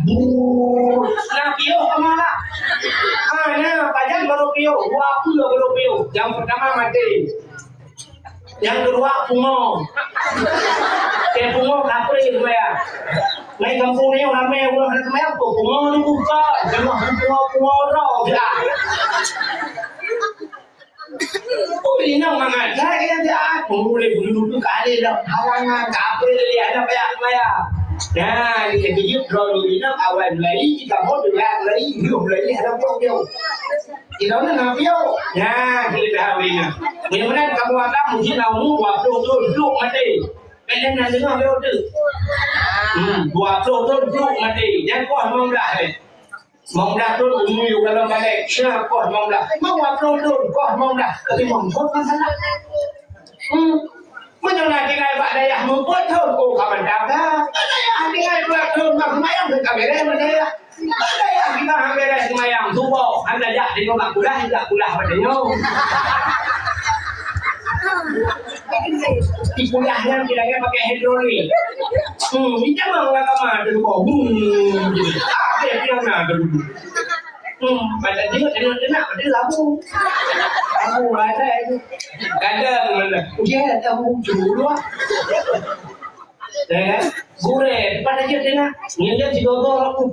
Nah pio kemana? Panjang baru pio, waktu baru pio. Yang pertama mati, yang kedua pungo. Pungo kapri itu ya. Mấy kampung ni orang ramai apa pungo ni buka, cuma pungo roh je. Oh ini nama saya dia, boleh dulu kali dah. Awalnya kapri dia ada banyak. Nah, ini jadi produk ini awal lagi kita mau dengan lagi hidup lagi ada piau. Kita nak piau. Nah, kita dah ini. Mudah-mudahan kamu akan mungkin kamu waktu tu duduk mati. Kalian nak dengar piau tu? Waktu tu duduk mati. Jangan kau mau dah. Mau dah tu umur kalau balik. Siapa kau mau dah? Mau waktu tu kau mau dah. Tapi mau kau kan salah. Macam nak tinggal Pak Dayah membuat tahun kau kapan dah? Dayah tinggal buat tahun mak semayang ke kamera mana ya? Dayah kita kamera semayang tubuh. Anda jah di rumah kulah tidak kulah padanya. Di kulahnya kira-kira pakai hidrolik. Ini memang nggak kamar dulu kau. Apa yang bilang nak dulu? Pada dia kena pada labu. Labu ada itu. Kadang mana? Dia tahu dulu. Kan? Gure pada dia kena. Dia didodol aku.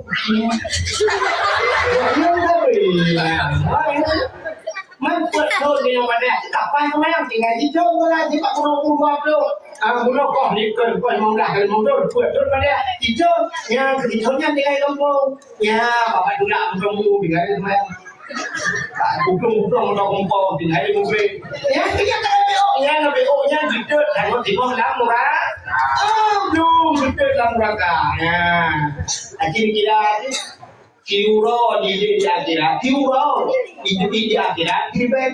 Membuat tahun dia pada kapan semayang tinggal di jauh lah di Pak Pulau Pulau kau ni kalau mau dah kalau mau buat tu pada di jauh yang di jauhnya tinggal kampung ya bapak tu nak kamu tinggal semayang pulang kampung tinggal di mobil ya kita tak ada BO nya gitu dan mau timur lah murah belum gitu lah murah ya akhir kita Kiuro di akhirat, Kiuro di akhirat, dibayar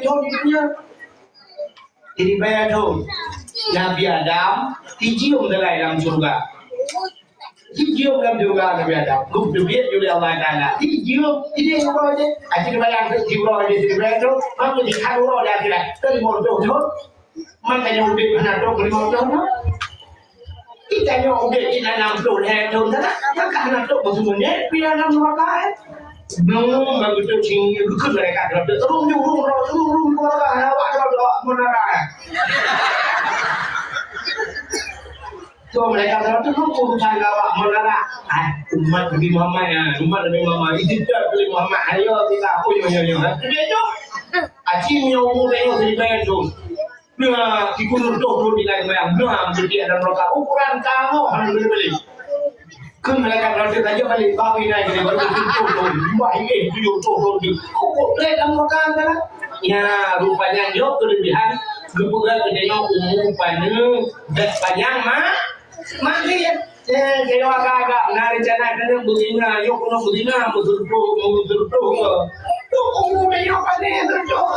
Nabi Adam dicium dalam surga, dicium dalam surga Nabi Adam, diberikan oleh Allah Taala, dicium, ini Kiuro je, akhir bayar Kiuro di dibayar tu, mampu dikhairo di akhirat, terima tu, makanya udah pernah tu terima tu. Kita yang udah kita nampak head tu, tak nak tu semuanya, kita nampak apa? Belum begitu tinggi, bukan mereka terus rum mana? So mereka terus urusan awak mana? Umat Nabi Muhammad ya, umat Nabi Muhammad itu Nabi Muhammad. Ayo kita yo. Begitu, acinya umur yang seribu tu. Nah, dikundur di lain yang belum jadi ada mereka ukuran kamu harus beli. Kan mereka berarti saja balik babi naik dari baru tujuh. Kau boleh kamu kan? Ya, rupanya jauh kelebihan. Kemudian kedainya umum panjang dan panjang mati ya. Kalau agak nari rencana kan begini, yuk kuno begini, betul. Tu umumnya yuk panjang terjauh.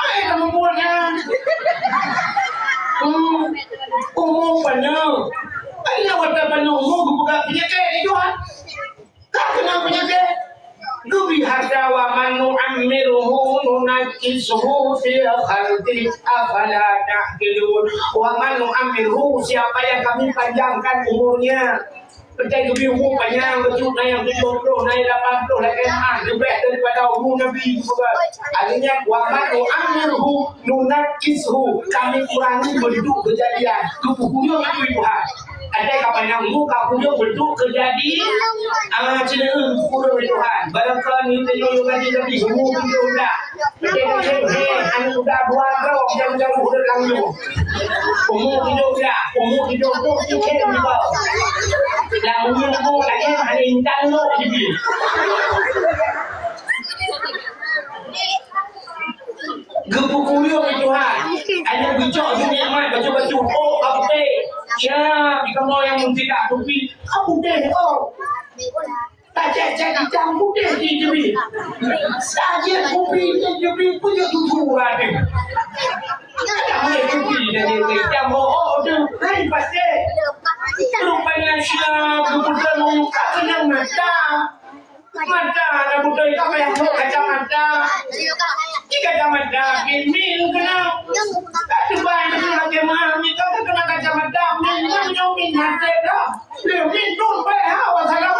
Ay, kamu buatnya. Panjang. Ay, awak tak panjang buka penyakit itu kan? Tak kena penyakit. Dubi harta wa manu amiruhu nunakisuhu fil khalqi afala ta'qilun. Wa manu amiruhu siapa yang kami panjangkan umurnya. Percaya lebih umur panjang betul naik 70 naik 80 lagi lebih daripada umur Nabi juga. Artinya wamanu amiruhu nunakisuhu kami kurangi bentuk kejadian. Kebukunya itu Tuhan. Ada kapan yang muka punya bentuk kejadian. Cenderung kurang Tuhan. Barangkali kita juga lebih umur kita sudah. Anu sudah buat kau jam-jam udah langsung. Umur kita tu kita juga. Yang umur lagi hari intan lo jadi. Gebukunya Tuhan. Ada bicok dunia mai baju-baju apa? Ya, jika mau yang tidak tupi, kamu deh tak cek jam putih di jebi, saja kopi di jebi punya tujuan ni. Kamu tupi dari jam tu, hai pasti. Rupanya siapa bukan muka senang mata ada bukan apa yang mau kacamata. Jika kacamata ini kenal, tak cuba yang lagi mami kau kena kacamata. Minum hati dah, minum tu hawa salam.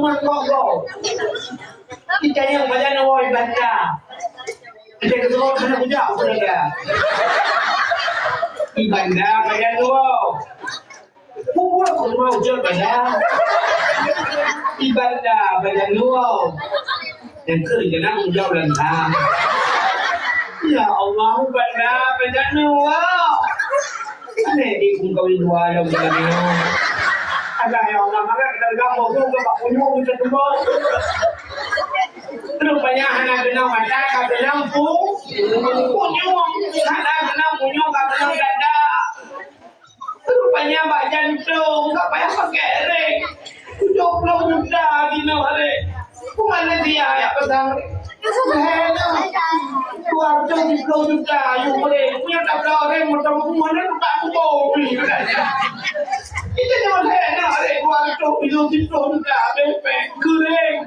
rumah kau. Kita yang banyak nawai baca. Kita ketemu kena bujak saudara. Ibanda banyak nawai. Buat rumah ujar banyak. Ibanda banyak nawai. Yang kerja ujar lantang. Ya Allah, ibanda banyak nawai. Ini ikut kawin dua yang begini. Ada yang orang mana kita gabung tu kita punyung kita semua. Rupanya anak benang mata, kau benang punyung, anak benang punyung, kau benang dada. Rupanya bak jantung, kau payah pakai reng. 70 juta di hari. Kemana dia ya pedang? Keluar 70 juta, you boleh punya tak orang macam mana tak tahu. Kita jangan nak keluar 70 juta, bebek goreng.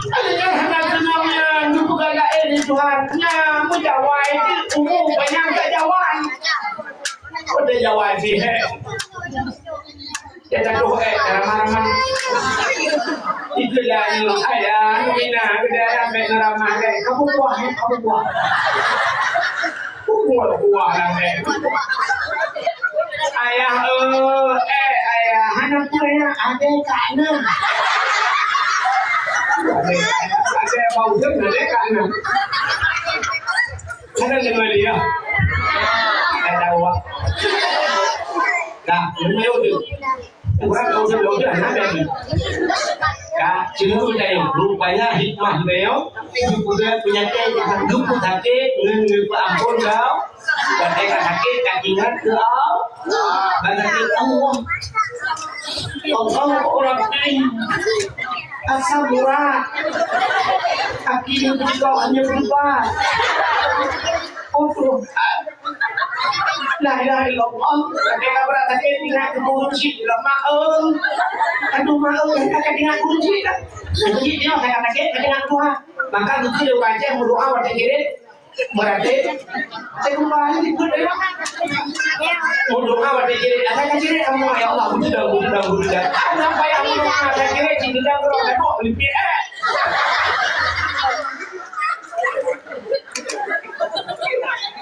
Ada anak senangnya, dulu gak ini Tuhannya, menjawab itu umum banyak tak jawab. Udah jawab sih, ya tak tahu ramah-ramah. Itulah yang saya Mina kedai ramah deh. Kamu buah. Buah lah ayah ayah anak saya ada kana. Ada bau ada kana. Ada dengar dia. Ada awak. Nah, ini tu. Orang kau sudah ada ni. Cuma saya rupanya hikmah beliau juga penyakit lupa sakit lupa ampun kau ketika sakit kakingan ke bagi Allah orang lain asal murah kaki juga hanya berubah untuk la ilaha illallah ketika berat sakit tidak kunci lemah aduh mau kita dengan kunci kan kunci dia saya sakit dengan Tuhan maka kunci dia baca berdoa pada kiri berarti saya kembali di dunia berdoa pada kiri ada kiri kamu ya Allah sudah apa yang berdoa pada kiri cinta berdoa kok lebih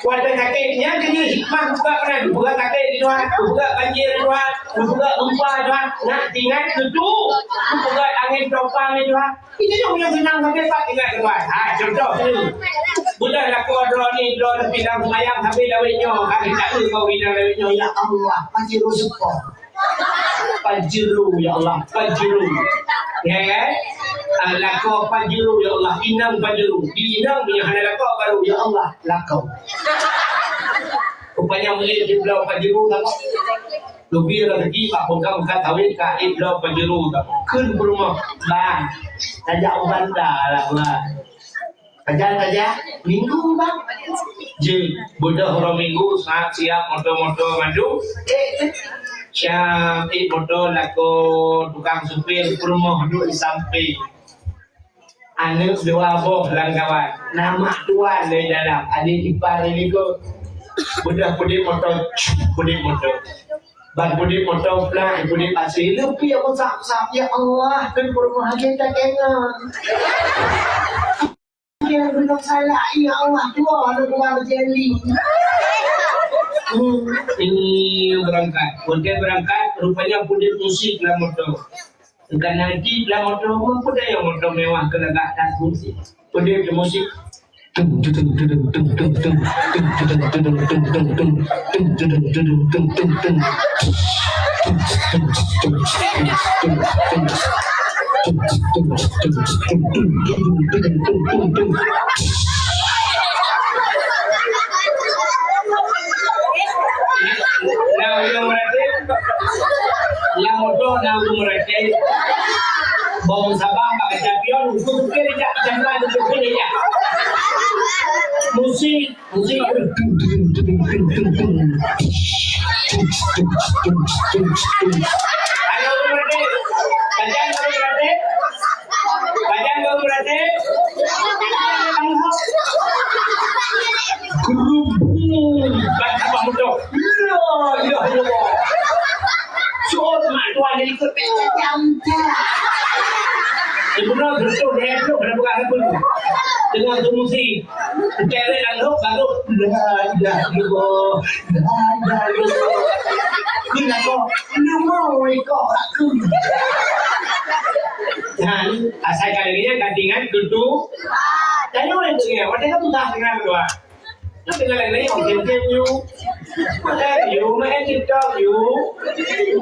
Wadah kakeknya kena hikmah buka kakek di luar, buka banjir di luar, buka gempa di luar, nak tinggal itu, buka angin topang di luar. Ini dong yang benang sampai pak tinggal di luar. Contoh tu, budak nak drone ni drone pindah semayang sampai dawetnya, kami tak tahu kau pindah dawetnya. Ya Allah, pajiru support, pajiru ya Allah, pajiru, ya kan? Lakau pajiru ya Allah, inang pajiru, inang punya hana lakau baru ya Allah, lakau. Rupanya mulai di belau pajiru tak? Lebih lagi pak pengkam kawin ka belau pajiru tak? Kun rumah bang, tajak bandar lah bang. Tajak minggu bang. Je, bodoh orang minggu saat siap motor maju. Siap motor lako tukang supir rumah duduk di samping. Anak dua boh langgawan, nama tuan dari dalam, adik ipar ini ko, budak motor, ban motor pelan, budak pasir, lebih aku sap ya Allah, kan perumahan kita kenal. Yang belum salah ya Allah, dua ada buah jeli. Ini berangkat, rupanya budak musik lah motor. Bukan nanti dalam motor pun ada yang motor mewah kena tak musik. Dia musik. Yang motor nak mereka bawang sabang pakai champion untuk kerja jangan untuk kerja musik ayo mereka kajian berarti grup baca motor ya soal mak tuan dari kereta jam Sebenarnya betul dia tu pada bukan apa tu. Dengan tu mesti kerek lalu baru dah Bila kau lu mau ikut aku. Dan asal kalinya gantingan tutu. Dan orang tu ya, mereka tu dah dengar dua. Nóเป็นอะไรนี่ของเต็มอยู่มาแค่อยู่มาให้ติดต่ออยู่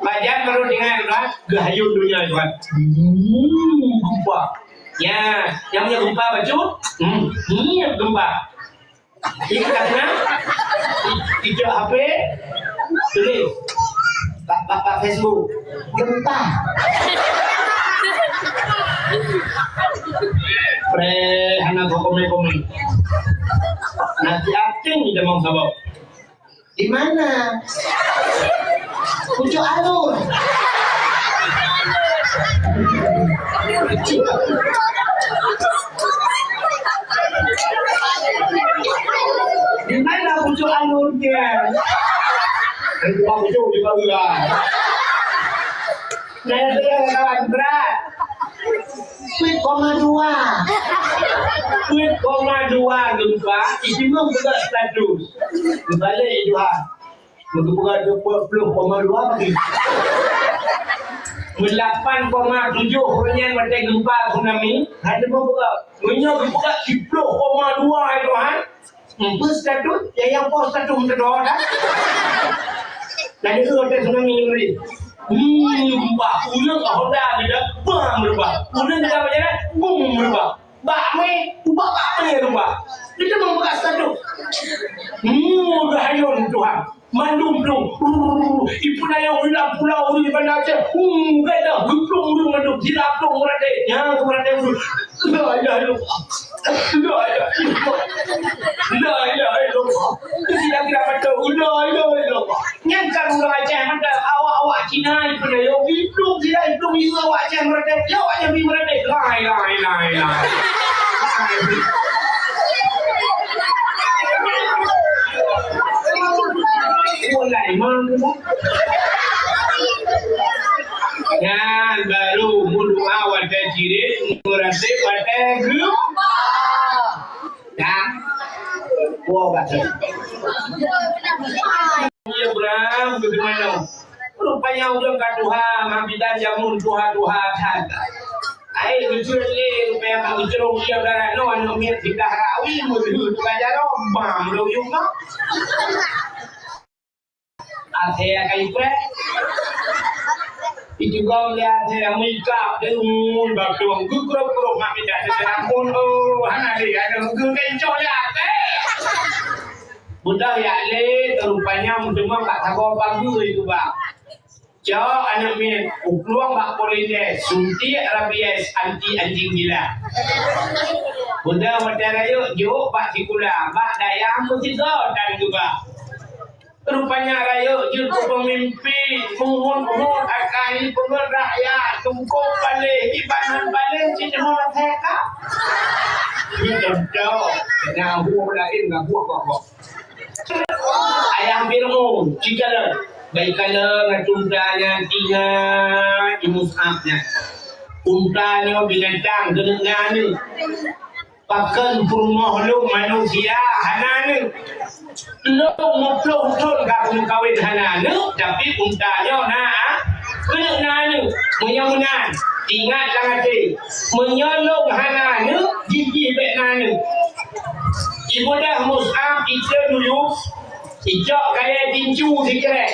banyak baru dengar kan gayung dunia kan gempa ya yang punya gempa baju gempa ini karena tidak HP tulis pak Facebook gempa pre anak komen nanti acing tidak mau sabab di mana pucuk alur di mana pucuk alurnya Pak pucuk juga enggak saya kawan berat 1,2 gempa itu juga status kembali itu bukan 20,2 lagi 8,7 orangnya mati gempa tsunami ada buka gempa 10,2 itu itu status yang post status terdoa dah dan itu ada tsunami ini gempa ulang ahoda tidak bam berubah ulang tidak macam bum berubah bakme ubah bakme berubah kita membuka status udah hayun Tuhan mandum dong ibu naya udah pulau di bandar Aceh gada geplong dong mandum jilaplong berada yang berada la ilaha illallah tidak kira betul la ilaha illallah nyangkan udah Aceh ada awak Cina ibu naya geplong jilaplong itu awak Aceh berada ya awaknya bi berada la ilaha illallah mulai mana? Yan baru mulu awal terjadi murase pada grup. Dah, wah betul. Ya Bram, bagaimana? Rupanya udah kaduha, mampitan jamun Tuhan kata. Ai lucu le, rupanya mengucurung dia darah no, anu mir tidak rawi mulu tu kajaro, bam lo yuma. Athea kaipre itu kau lihat saya mikap dan bakung gugup mami dah terangkun hana dia ada gugup kencok lihat budak ya le terupanya cuma tak tahu pagi itu bang jauh anak min peluang bak polines suntik rabies anti anjing gila budak modern yuk bak sikula bak dayang mesti dan juga rupanya rakyat juru pemimpin mohon akan penggerak rakyat tunggu balik ibanan balik sini orang teka ini jauh dengan hukum lain dengan hukum ayam birmu jika baik kalau untanya tiga imusafnya untanya binatang dengan pakan rumah lu manusia hananu lo ngoplong ton kamu kawin hananu tapi untanya hananu menyamunan ingat hati menyolong hananu gigi benanu ibu dah mus'ab kita dulu ijak kaya tinju sikit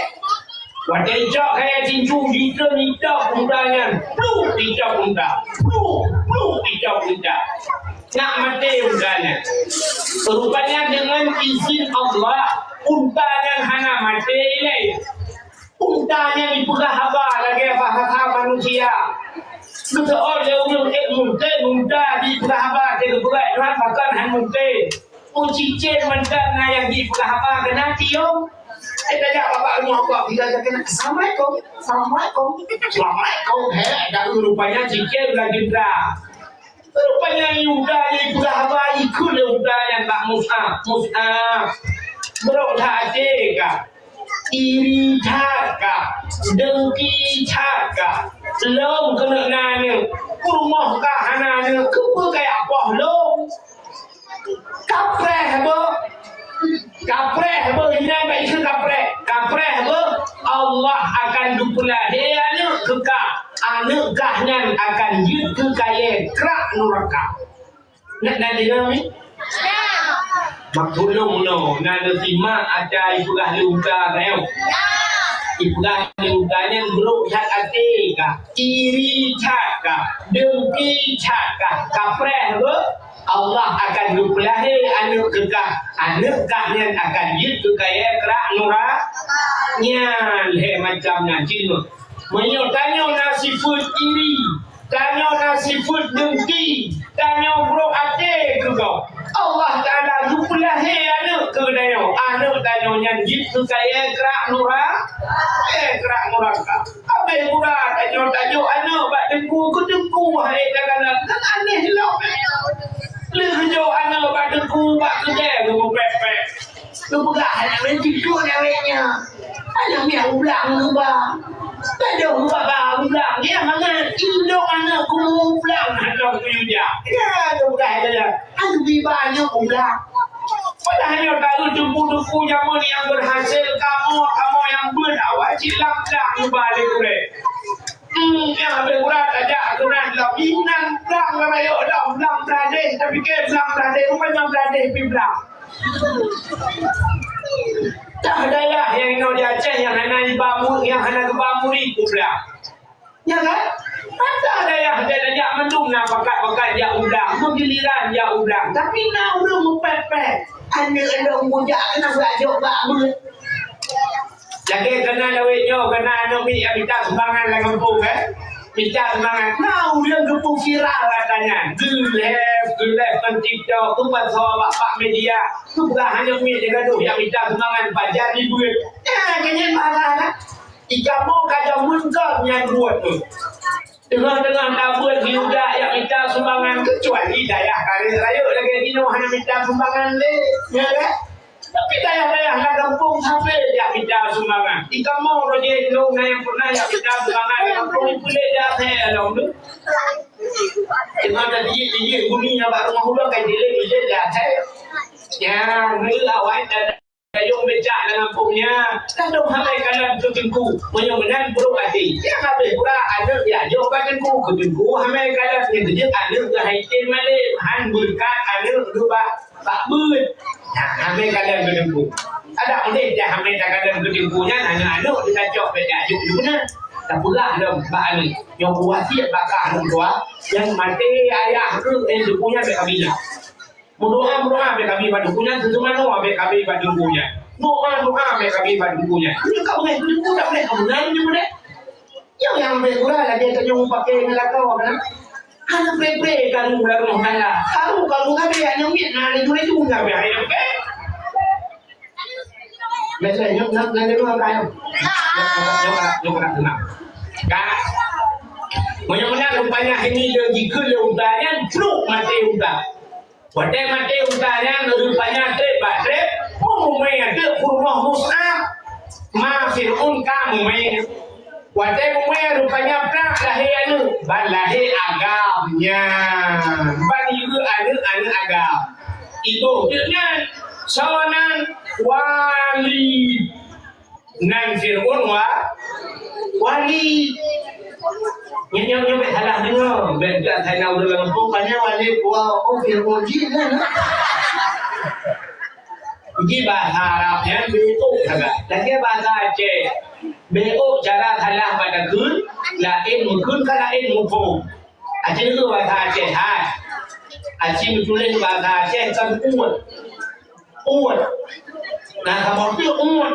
wadah ijak kaya tinju kita nita untanya pluk ijak unta pluk ijak unta nak mati untanya rupanya dengan izin Allah untanya hana mati ini untanya dipegang haba lagi bahasa manusia betul oleh munte dipegang haba dipegang Tuhan bahkan han munte ucicin mendan yang dipegang haba kena tiup kita jawab bapak rumah kau kita kena assalamualaikum dan rupanya cicin lagi dah rupanya Yuda itu dah ikut Yuda yang tak Mus'ab berontak jika iri caka dengki caka long kena nanya rumah kahana ni kepa kayak apa lo kapreh ini apa itu kapreh Allah akan dupulahi anak kekal anak kahnya akan jid ke kaya kerak neraka nak dengar ni maktulung no nada timak ada ibu ahli uga tahu ibu ahli uganya buruk hak hati ka iri caka dengki caka kapreh Allah akan dupulahi anak kekal anak kahnya akan jid ke kaya kerak neraka nyan he macamnya cina tanya nasi food iri tanya nasi food dengki tanya bro ate ke kau Allah Ta'ala dupulahi anak ke dayo anak tanya nyanjit ke kaya kerak neraka apa yang kurang tanya anak bak dengku ke dengku hai kadang-kadang kan aneh lah lejo anak bak dengku bak kerja ke pepek lu pegah anak main tidur naweknya anak yang ulang lu bang ada bapa ulang dia mangan induk anak ku ulang anak ku dia ya tu dah dia aku bibanya ulang padahal kalau tubuh yang berhasil kamu yang berawal cilang balik re yang habis berat aja keran lebih nang belang rayo dah belang berade tapi ke belang berade rupanya berade biblang tak ada lah yang nak di Aceh yang hana di Bamur yang hana ke Bamur itu pula ya kan tak ada yang dia mendung nak pakai dia udang menggiliran dia udang tapi nak udah mepepet anda mujak kena belajar Bamur lagi kena dawetnya kena anak minta sumbangan lah kampung minta sumbangan mau dia gepung viral katanya gelap kan TikTok tu pasal bapak media tu bukan hanya dia gaduh yang minta sumbangan pajar ni duit kayaknya marah kan jika mau kacau muncul yang buat tu tengah-tengah tabur juga yang minta sumbangan kecuali dayah karir raya lagi ini hanya minta sumbangan ya kan tapi dayah-dayah nak kampung sampai dia minta sumbangan jika mau rojer long yang pernah yang minta sumbangan kampung ni boleh dah saya long tu cuma tadi bumi yang baru mahu kan dia dah saya ya ni awak yung becak dengan kampungnya tak dong hamai kalan ke tengku menang buruk hati yang habis pula ada ya jauh ke tengku hamai kalan yang kerja ada ke haitin malik han berkat ada lupa tak ber hamai kalan ke tengku ada boleh dia hamai kalan ke tengkunya anak-anak kita cok becak yuk mana tak pula dong bak ni yang wasiat bakal tua yang mati ayah ke punya be kabila berdoa be kami pada punya sesama doa be kami pada punya doa be kami pada punya ini kau boleh tu tak boleh kamu lain je boleh yang bergula lagi kenyung pakai melakau kan hanya pre kalau belum kana kalau kan dia yang miat nak itu enggak be ayam be biasa nak dulu ayam yo tenang kan mudah-mudahan rupanya ini jika leutanya truk mati udah wadai mati utanya rupanya trep umumnya ada rumah Mus'ab ma Fir'un kamu wadai umumnya rupanya prak lahir balahir agamnya bani itu ada agam itu dengan sonan wali nan Fir'un wali Nyok halah dengar benda saya nak udah lempung banyak wali oh Fir'un kan Uji bahasa Arabnya be'uk agak lagi bahasa Aceh be'uk cara halah pada kun lain mukun kan lain mukun Aceh itu bahasa Aceh Aceh tulis bahasa Aceh kan uat nah kamu itu uat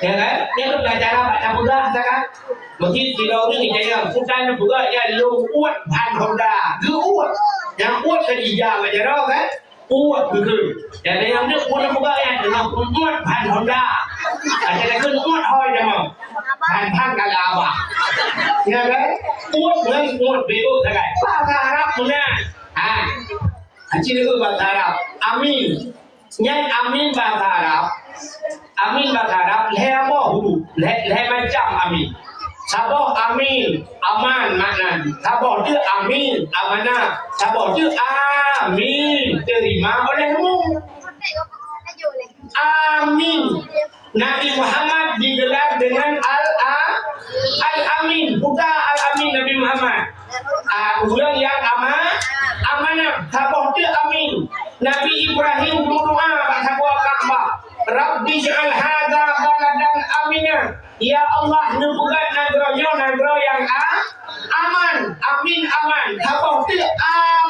ya kan dia tu belajar baca mudah kan mungkin kalau ni saya fudan juga ya lu uat pan honda uat yang uat kerja baca dah kan uat betul jadi yang dia uat juga ya dengan uat pan honda ada lagi uat hoi jangan pan kalaba ya kan uat dengan uat betul kan bahasa Arab punya Aceh itu bahasa Arab amin Nyai amin bahasa Arab leha boh dulu leha macam amin saboh amin aman makna Tak boleh amin, amanah. Tak boleh amin, terima olehmu. Amin. Nabi Muhammad digelar dengan Al-Amin. Bukan Al-Amin Nabi Muhammad. Ulang yang amanah. Tak boleh amin. Nabi Ibrahim berdoa pada Ka'bah. Rabbi ja'al hadza baladan aminah. Ya Allah, nubuat negara yang aman. Amin aman. Apa tu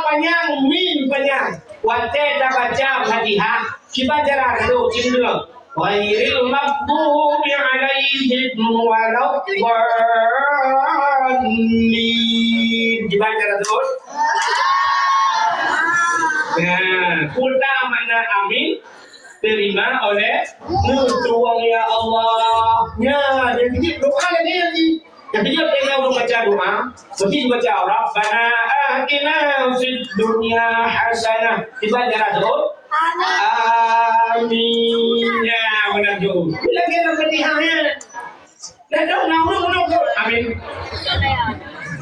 panjang min panjang. Wate dah baca Fatihah. Kita jarang tu cendera. Ghairil maghdubi alaihim waladdallin. Kita jarang tu. Kulta mana amin terima oleh Tuhan ya Allah. Ya, jadi doa lagi. Jadi dia tengah baca doa, mesti baca Rabbana atina fid dunya hasanah. Dibaca doa. Amin. Ya, benar tu. Bila kita Fatihahnya. Dah tahu nak. Amin.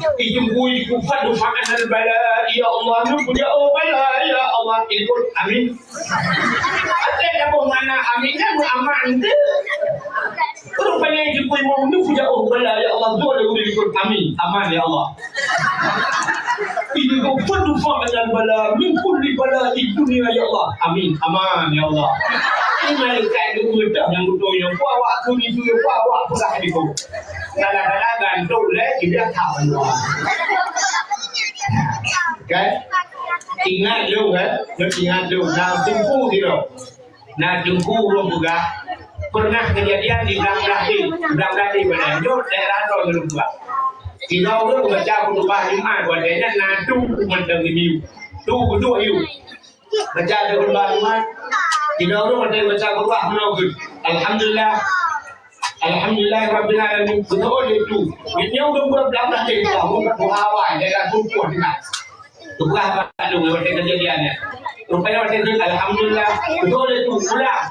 Ibu kufat dufa'an al-bala ya Allah nubuja bala ya Allah ikut amin. Ada apa mana amin kan aman tu. Rupanya ibu nubuja bala ya Allah dua dah ikut amin aman ya Allah. Ibu kufat dufa'an al-bala min kulli bala di dunia ya Allah amin aman ya Allah. Ini malaikat dulu yang betul yang bawa tu ni tu bawa pula itu. Kadang-kadang gantung leh dia tak benar. Kan? Ingat lu kan? Ingat lu. Nak jumpa dia. Nak jumpa orang juga. Pernah kejadian di Bangladesh mana? Jod daerah tu dulu juga. Kita orang baca khutbah Jumaat wadanya nadu mentang ini. Tu berdua you. Baca khutbah Jumaat. Kita orang baca khutbah menunggu. Alhamdulillah Rabbil Alamin. Betul itu. Ini udah berapa dari tahun berhawa daerah Tumpul dengar. Tumpul apa lu berarti kejadiannya. Rupanya berarti Alhamdulillah. Betul itu. Ulang.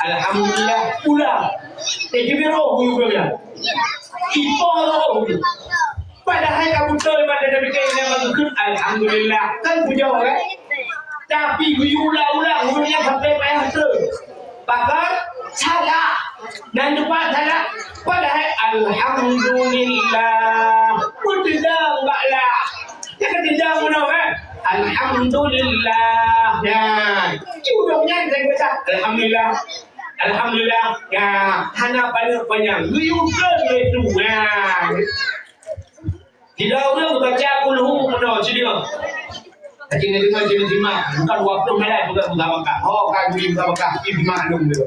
Alhamdulillah. Ulang. Jadi roh juga. Ipo. Padahal kamu tahu pada Nabi kita maksud Alhamdulillah kan punya orang. Tapi ulang punya sampai payah tu. Bahkan salah dan lupa salah. Padahal Alhamdulillah. Tidak baklah. Jangan tidak mana kan? Alhamdulillah. Ya. Cuma saya baca Alhamdulillah. Ya. Hanya banyak. Uyukan itu. Ya. Tidak orang baca kulhu mana cerita. Jadi terima. Bukan waktu melai bukan mutabakah. Oh kan beri mutabakah. Ini maklum dia.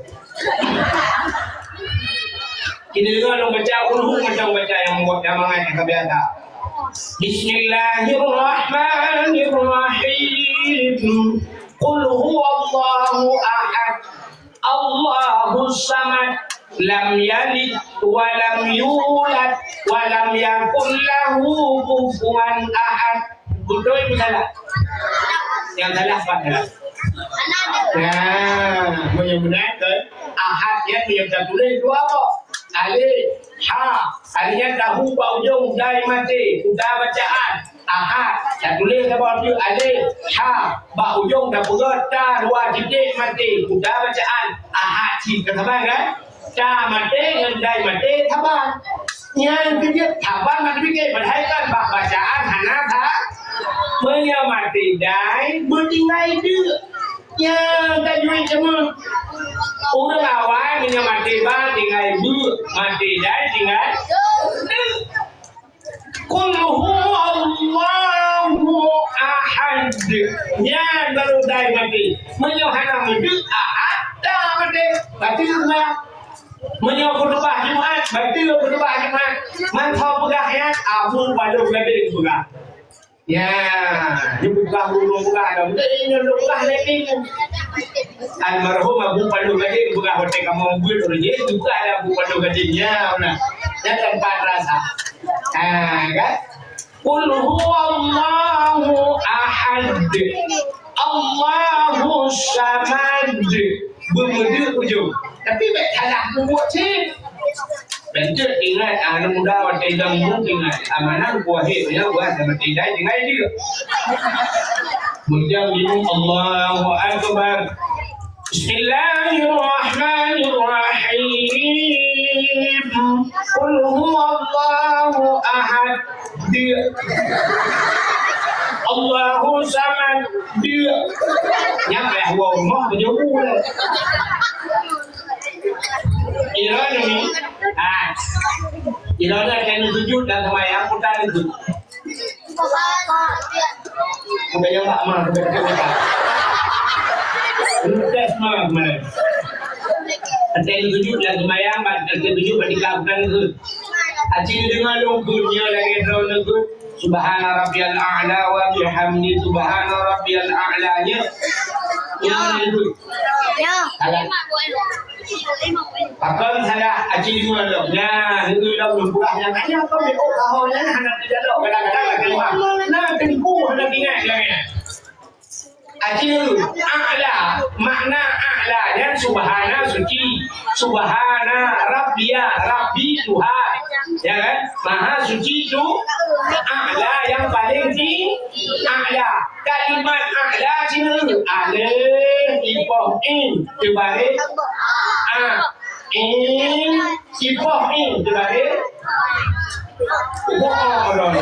Kita juga orang baca kulhu macam baca yang mengajar kebiasa. Bismillahirrahmanirrahim. Qul huwallahu ahad. Allahus samad. Lam yalid wa lam yulad wa lam yakul lahu kufuwan ahad. Betul itu salah? Yang salah apa salah? Nah, yang benar kan? Ahad yang tulis dua apa? Alif, ha. Alif tahu ujung dari mati. Sudah bacaan. Ahad. Yang tulis apa tu? Alif, ha. Ujung dah pulut. Ta dua titik mati. Sudah bacaan. Ahad. Kita sama kan? Ta mati, dari mati, taban. Yang kedua, taban mati fikir. Berhaikan bacaan hana tak? Menyamati dai bertinggai dia. Yang tak jual semua. Orang awal menyamati bah tinggal bu, mati dai tinggal. Qul huwallahu ahad. Yang baru dai mati. Menyahana muduk ahad dah mati. Berarti semua. Menyokong khutbah Jumaat, betul khutbah Jumaat. Mantap pegahnya, abu pada gede pegah. Ya, dibuka dulu buka, ini buka lagi. Almarhum Abu Pandu gede buka hotel kamu buat orang jadi buka ada Abu Pandu gedenya, mana? Dan tempat rasa, kan? Qul huwallahu ahad, Allahus samad. Bermudu ujung. Tapi tak salah buat sih. Bentuk ingat anak muda waktu yang mungkin amanah buah hidupnya buat sama tidak tinggal dia. Menjamin Allahu Akbar. Bismillahirrahmanirrahim. Qul huwallahu ahad. Dia. Allahu samad. Dia. Nyampe huwa Allah berjauh lah. Iran ni, Iran akan sujud dan semayang putar itu. Sampai yang tak mah, sampai yang tak. Tes mah mana? Akan sujud dan semayang, akan sujud berdikapkan itu. Acing dengar lungkunya lagi tahun itu. Subhana rabbiyal a'la wa bihamdi subhana rabbiyal a'lanya. Yang itu. Ya. Pakal salah acing semua dok. Nah, itu dah berkurangnya. Hanya kau betul kau yang hendak tidak dok. Kadang-kadang kelima. Nah, tengku hendak ingat lagi. Acing a'la, makna a'lanya subhana suci, subhana rabbiya, rabbi Tuhan. Ya kan? Maha suci itu a'la yang paling tinggi. A'la. Kalimat a'la sini alif ipoh in terbalik in ipoh in terbalik orang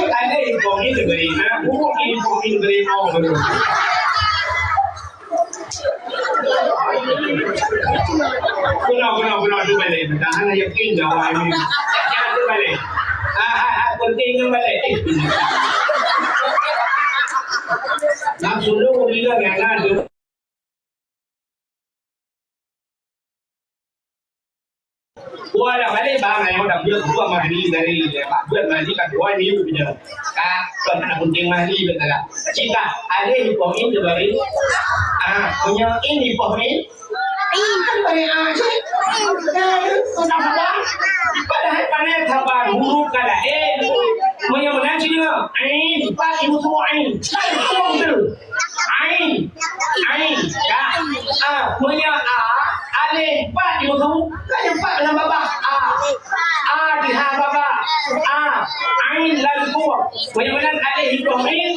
ada ipoh in terbalik ipoh in terbalik orang Guna tu balik. Tahan yakin jawab ini. Jangan tu balik. Penting tu balik. Nak suruh bilang yang ada. Gua dah balik bang, yang dah biar gua mahli dari buat mahli kat gua ni punya. Kak, pernah penting mahli betul tak? Cita ada hipoh ini balik. Punya ini hipoh ini. Kan banyak aja. Kenapa? Padahal pandai sabar huruf kala punya mana sini? Ain, pak ibu semua ain. Semua tu. Ain, ya. Punya alif pak ibu semua. Kan pak dalam baba. Di ha baba. Ain lalu dua. Punya mana alif itu ain.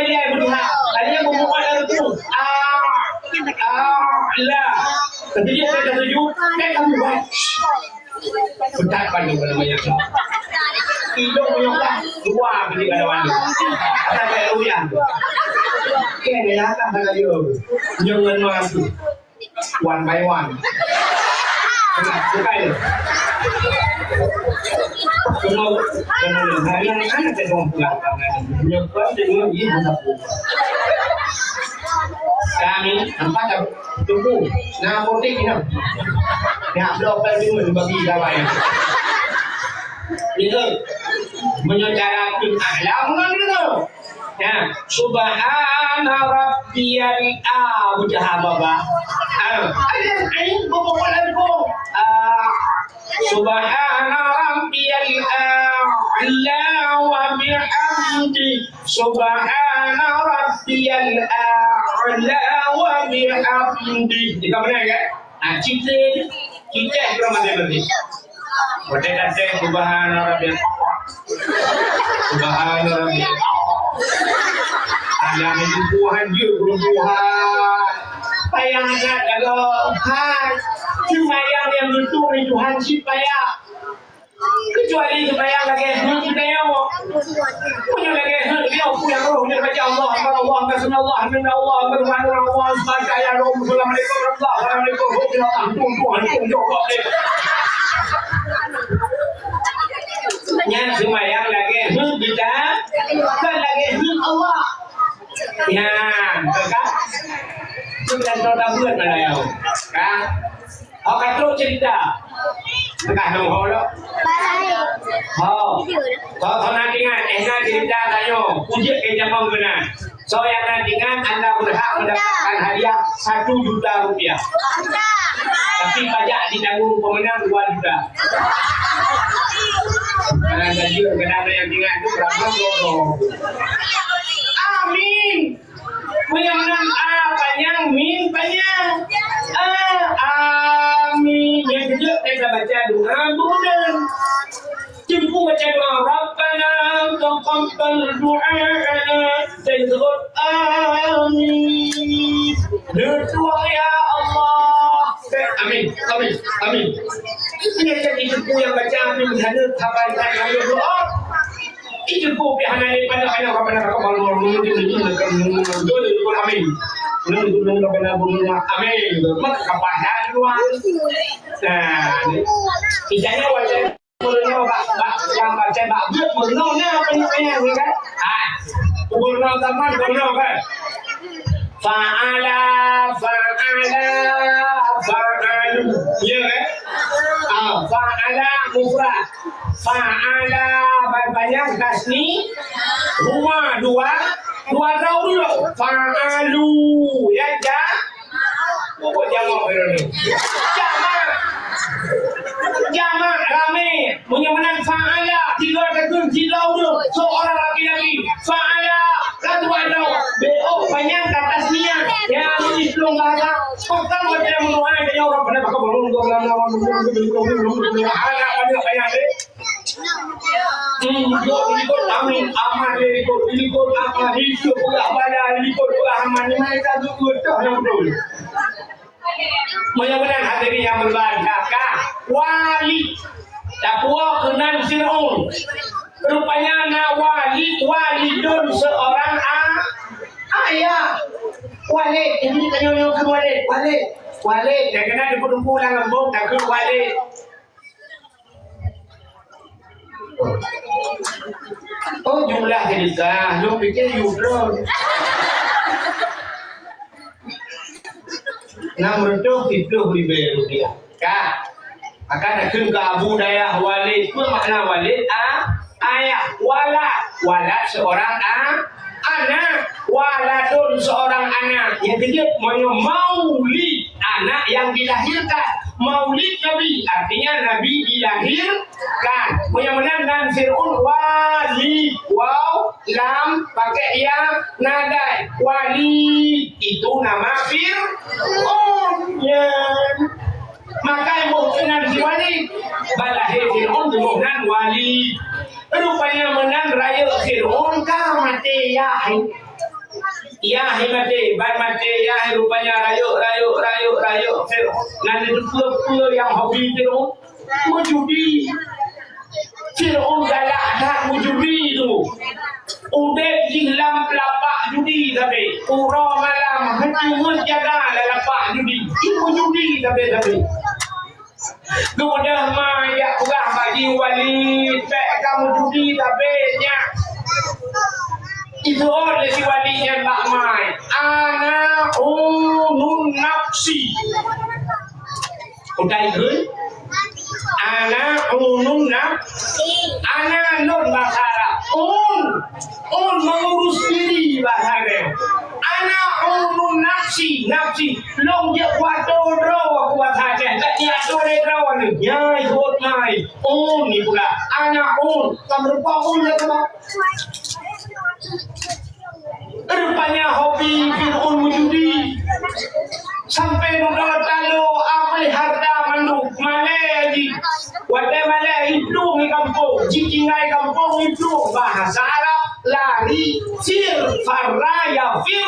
Dia berha. Dia membuat lalu tu. Lah. Ketika saya setuju, kamu buat. Betul pada namanya. Hidup punya dua ketika ada wanita. Ada kayak uyan. Kena datang pada dia. Jangan masuk. One by one. Bukan. Kalau hari ini anak saya pulang. Nyokap dengan ibu satu. Kami nampak tak tunggu. Nah, potik ni. Nak blok perlu bagi gawai. Itu menyocarakan alam kan itu. Ya, subhana rabbiyal a'la baba. Ain bobolan ko. Subhana rabbiyal a'la wa bihamdi. Subhana rabbiyal a'la wa bihamdi. Jika benar kan? Kita belum ada berarti. Boleh kata subhana rabbiyal subhana rabbiyal ada Tuhan je Tuhan. Payah nak kalau cuma yang betul ni Tuhan si payah. Kecuali supaya lagi kita yang punya lagi dia punya roh dia baca Allah Allah Allah Allah Allah subhanahu ya Rabb assalamualaikum Tuhan yang sembahyang lagi kita kan lagi Allah ya kakak kita sudah buat mana ya kak kau terus cerita kakak nong lo kau nanti ingat cerita tanya puji ke jamaah benar so yang nanti anda berhak mendapatkan hadiah 1 juta rupiah tapi pajak ditanggung pemenang 2 juta. Karena gaji kadang-kadang yang tinggal itu berapa? Amin. Punya menang panjang, min panjang. Amin. Yang kedua kita baca doa kemudian jemput baca doa Rabbana taqabbal du'a'ana dan sebut amin. Berdoa ya Allah. Amin. Amin. Amin. Ini jadi jemput yang baca amin hanya tabakan yang doa. Itu pun pihak lain pada Rabbana taqabbal du'a'ana amin. Amin. Maka kepahan doang. Nah, idanya wajah Murno yang baca bagus Murno apa namanya kan? Murno teman Murno kan? Fa'ala fa'alu ya kan? Fa'ala mufrad fa'ala banyak tasni dua tahu dulu fa'alu ya pokok jamak rame menyemenang fa'ala tiga tekun tilau tu seorang laki-laki fa'ala kan ada bo banyak tasnia ya Islam bahasa kota macam menua dia orang pada pakai balon dalam lawan ada banyak deh ikut amin aman ikut apa hidup pula badan ikut pula aman mereka tu betul mudah-mudahan hadirin yang berbahagia wali takwa kenan Fir'aun rupanya anak walidun seorang ayah walid ini tanya ke walid dia kena dipudung-pudang lembut tak ke walid oh jumlah cerita lu pikir you belum Nomor 20 rupiah. Kak, akan akan ke Abu Dayah Walid. Apa makna Walid? Ayah. Walad seorang anak. Waladun seorang anak. Yang ketiga, maulid anak yang dilahirkan. Maulid Nabi artinya Nabi dilahirkan. Mudah-mudahan dan Fir'aun walid. Wow, lam pakai yang nadai. Walid itu nama Fir'aun. Ya. Maka yang mungkinan si walid balahir Fir'aun mungkinan walid. Rupanya menang raya Fir'aun kah mati yahin. Yahin mati, ban mati yahin rupanya rayuk Fir'aun. Nanti itu pula yang hobi Fir'aun mujudi. Fir'aun galak tak mujudi itu. Udah jilam pelapak judi tapi pura malam henti jaga lapak judi. Itu judi tapi. Kemudian maya ulah bagi walid tak kamu judi tapi nya. Itu oleh si walinya Mbak Mai. Ana unun nafsi. Udah itu? Ana unun nafsi. Ana nun bahasa Arab. Un mengurus diri bahasa Arab. Ana unun nafsi. Long je kuato draw bahasa Arab. Tak dia sore draw ni. Ya ikut mai. Ni pula. Ana kamu lupa lah kamu. Rupanya hobi Fir'aun menjudi sampai nudal talo ambil harta manduk Malaji wadah Malay hidung di kampung cicingai kampung hidung bahasa Arab lari faraya fir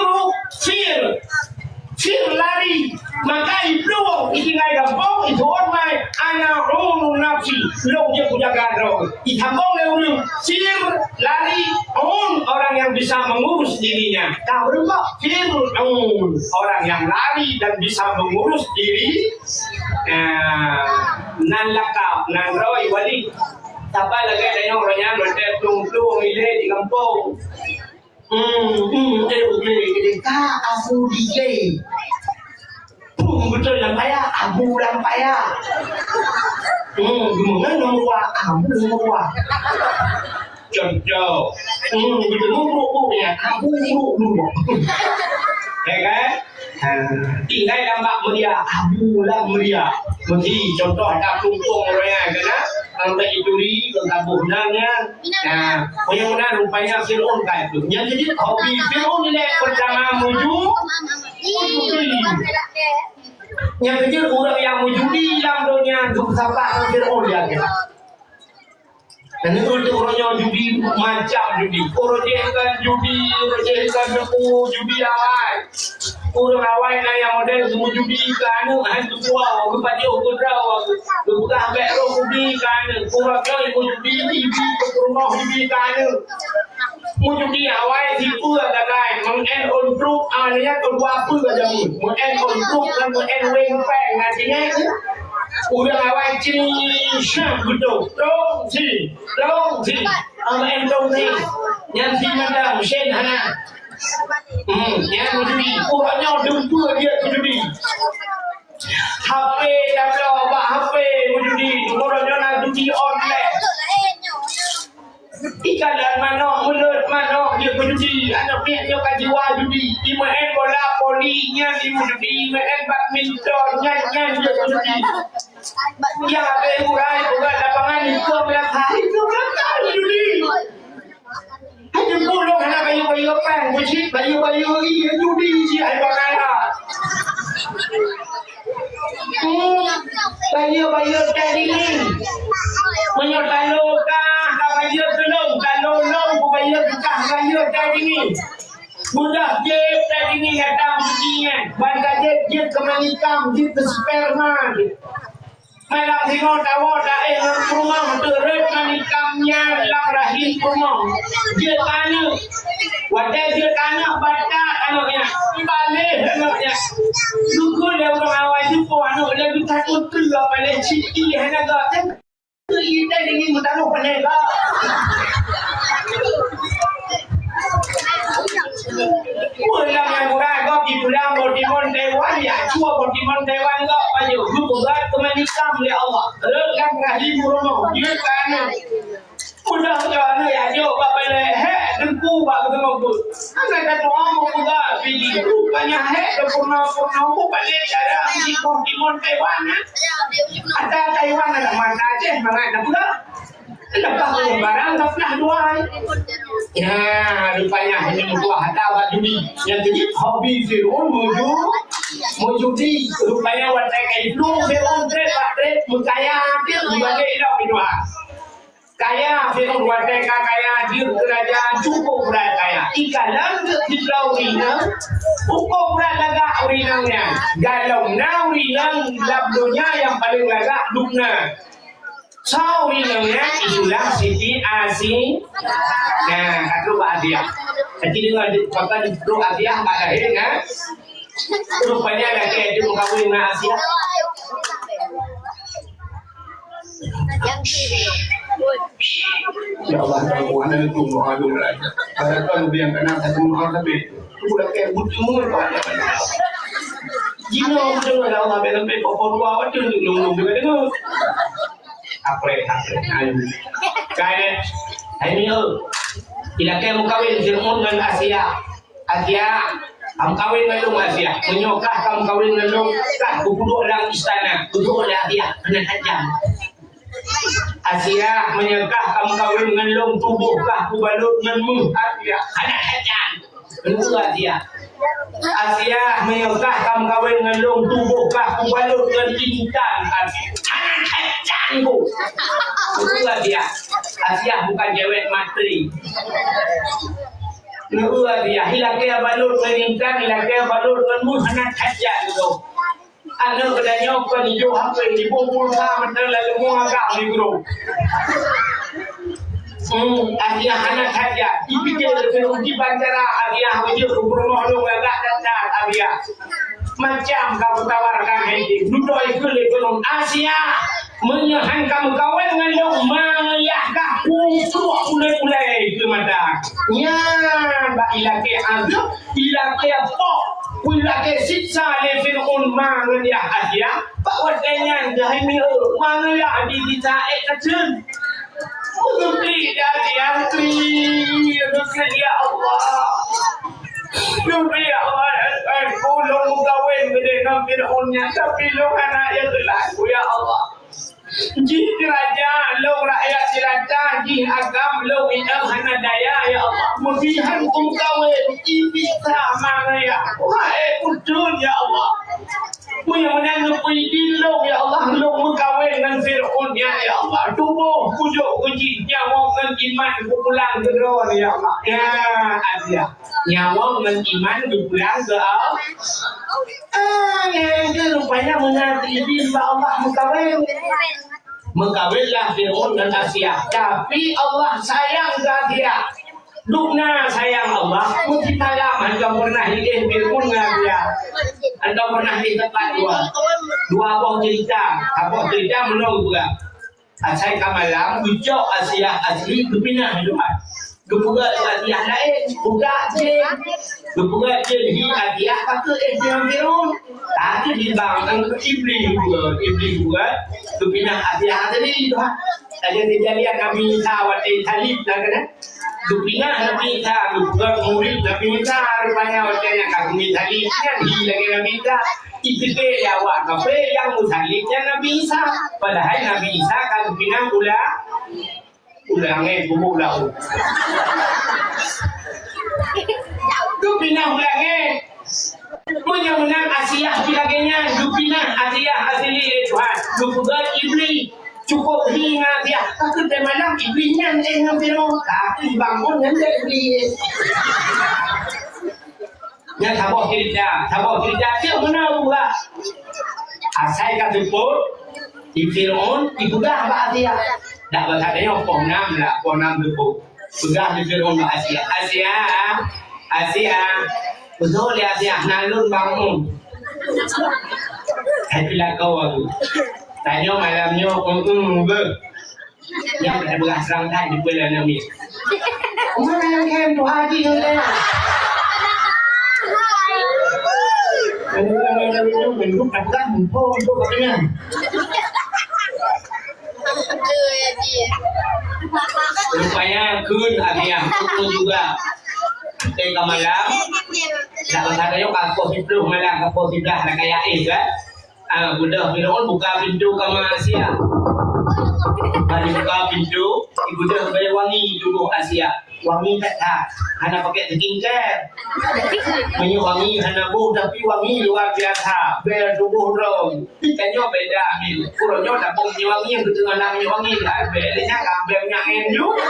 lari maka hidung cicingai kampung itu ormai anak nafsi lo dia punya gadro di kampung leulu fir lari orang yang bisa mengurus dirinya. Tahu tak? Fir'aun orang yang lari dan bisa mengurus diri. Nan lakap, nan roy wali. Siapa lagi ada yang orangnya bertelung-telung milih di kampung. Kita Abu DJ. Betul lampaya, Abu lampaya. Gimana nomor Abu. Contoh, kita nguruk ya, Abu nguruk. Ya kan? Tinggal lambak mulia, Abu lah mulia. Mesti contoh ada kumpul orangnya, kena sampai iduri tabuh nanya. Mudah-mudahan rupanya Fir'aun kayak itu. Yang jadi hobi Fir'aun ini pertama Yang kecil orang yang mau judi dalam dunia untuk sabar Fir'aun dia kata. Dan itu orangnya judi macam judi. Orang jadikan judi, orang jadikan depu judi awal. Orang awal yang model semua judi kan, hantu tua, lupa dia ukur rawa, lupa sampai roh judi kan. Orangnya ikut judi, ibi ke rumah judi kan. Mu judi awal tipu ada lain, mengen untuk awalnya kedua apa aja mu, mengen untuk dan mengen weng peng nantinya. Udah awal cini syah betul, long si, amen long si, yang si mana Hussein hana, yang judi, orangnya dua dia judi, HP dah bawa HP judi, orangnya nak judi online. Ikan dan manok, mulut manok dia judi, anak piaknya kajiwa judi, imaen bola polinya dia judi, imaen badminton nyan dia judi. Yang ada urai bukan lapangan itu berapa itu berapa judi. Hanya pulung anak bayu peng, bucik bayu ini judi si ai bagai bayu tadi ni menyertai loka bayu belum kalau bayu kita bayu tadi ni mudah je tadi ni datang begini bangga je kemanikam je sperma malam tengok tawa daerah rumah terus manikamnya dalam rahim rumah je tanya wadah je tanya baca anaknya balik anaknya suku dia orang awal jumpa anak dia takut keluar pada citi anak kan kita ingin mentaruh penega pulang yang murah kau pulang Pokemon Taiwan ya cua Pokemon Taiwan kau ayo lu buat kemanikam ya Allah lekan rahim rumah dia kan udah jalan ya yo bapak lehe dengku bak ketemu tu anak kata mau buka video rupanya he pernah aku balik cara si Pokemon Taiwan ada Taiwan ada mana aja mana ada pula lepas barang tak pernah dua ya rupanya hanya dua ada judi yang jadi hobi Fir'aun mau judi rupanya watak itu Fir'aun trade mukaya dia sebagai dua kaya Fir'aun watak kaya dia kerajaan cukup berat kaya ikalan ke Fir'aunina ukur berat lagak urinangnya galau na urinang labdonya yang paling lagak dukna sau urinangnya itulah Siti Asi nah kata Asia jadi dengan kata di Asia tak lahir kan rupanya ada kayak dia mengkawin dengan Asia ya Allah mana itu mau adu lagi ada kan dia kena satu orang tapi sudah kayak butuh jino betul Allah benar benar popor dua waktu nunggu juga dengar apa ayo kayak ini tidak kayak mau kawin Fir'aun dengan Asia kamu kawin dengan Asia menyokah kamu kawin dengan kah duduk dalam istana duduk oleh Asia kena tajam Asia menyokah kamu kawin dengan long tubuhkah kubalut dengan Asia kena tajam itu Asia menyokah kamu kawin dengan long tubuhkah kubalut dengan intan kena tajam bu itu Asia bukan cewek materi. Nurul dia hilangnya balut meningkat, hilangnya balut menmus anak saja gitu. Anak kedanya kan hijau apa ini bungkul sama terlalu semua agak mikro. Asia anak saja. Dipikir di bandara Asia hijau rumah lu agak datang Asia. Macam kamu tawarkan ini, duduk ikut ekonom Asia. Menyahan kamu kawin dengan yang mayahkah pucuk ulai-ulai ke mata nya mbak ilake azab ilake pok ilake siksa le Fir'aun mangan ya Asia pak wadanya dah mi mangan ya di ditae kecil untuk tidak diantri untuk ya Allah ya Allah aku long kawin dengan Fir'aunnya tapi lo anak yang berlaku ya Allah Jin kerajaan lo rakyat jelata jin agam lo idam hana daya ya Allah mudihan kum kawe ibisa mana ya wahai kudun ya Allah punya menang puidin lo ya Allah lo mukawe dengan Fir'aun ya Allah tubuh kujuk kuji nyawa dengan iman pulang ke roh ya Allah ya Asia nyawa dengan iman pulang ke Allah ya rupanya menanti ibin Allah mukawe mengkawinlah Fir'aun dan Asia tapi Allah sayang ke dia Dukna sayang Allah mungkin malam anda pernah hidup Fir'aun dengan dia anda pernah di tempat dua abang cerita abang cerita menang juga saya kamalam hujau Asia asli kepinah hidupan kepugat Asia lain buka je kepugat je di Asia pakai yang Fir'aun tapi di bang iblis juga kepinah Asia tadi tu ada kejadian Nabi Isa waktu Talib lah kan kepinah Nabi Isa kepugat murid Nabi Isa rupanya waktunya kagumi Talib kan lagi Nabi Isa itu ya awak kafe yang musalibnya Nabi Isa padahal Nabi Isa kan kepinah ulangnya bubuk laut kepinah ulangnya punya menang Asia bilagenya dupinah Asia asli Tuhan dupugan iblis cukup hingga dia tapi malam iblisnya dengan Fir'aun tapi bangun dengan iblis yang tabok cerita dia menang pula asal kata pun di Fir'aun ibudah apa dia tak berkatanya Ponam lah Ponam dupuk sudah di Fir'aun Asia betul ya Asia nalun bangun happy kau aku tanya malamnya ber yang ada beras rangkai di bulan Nabi mana yang kem tu haji tu dah bentuk apa bentuk katanya rupanya kun Asia itu juga tengah malam dapat katanya kapal hidup malam kapal hidup nak kayak kan budak Fir'aun buka pintu ke Asia balik buka pintu ibu dah bayar wangi dulu Asia wangi tak hanya pakai skincare punya wangi hanya bu tapi wangi luar biasa bayar tubuh dong ikannya beda bil kurangnya tak punya wangi yang betul namanya wangi lah bedanya ambil nyaen juga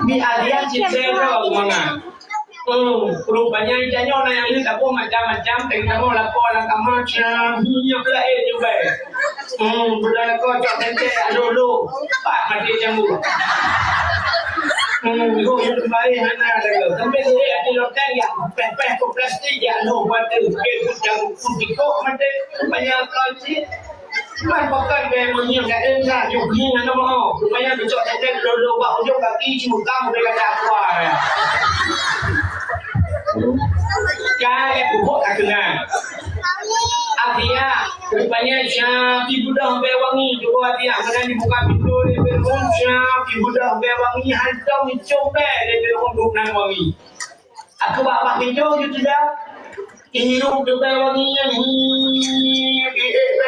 di Asia cinta mana rupanya ikannya orang yang ini tak pun macam-macam tengok lapor macam iya pula juga bulan kocok nanti dulu pak mati jambu itu yang kembali hana ada sampai dia ada lokan yang peh ke plastik yang no buat tu yang putiko mati banyak kali Cuman bukan dia menyiapkan enggak yuki yang nama rupanya besok nanti dulu pak ujung kaki cuma kamu dengan apa ya Kaya bubuk tak kena Atia rupanya Syafi budak sampai wangi juga Atia kena dibuka pintu dia berhubung Syafi budak sampai wangi hantam dicopet dia berhubung duduk nang wangi aku bapak pintu je sudah hirup dia wangi yang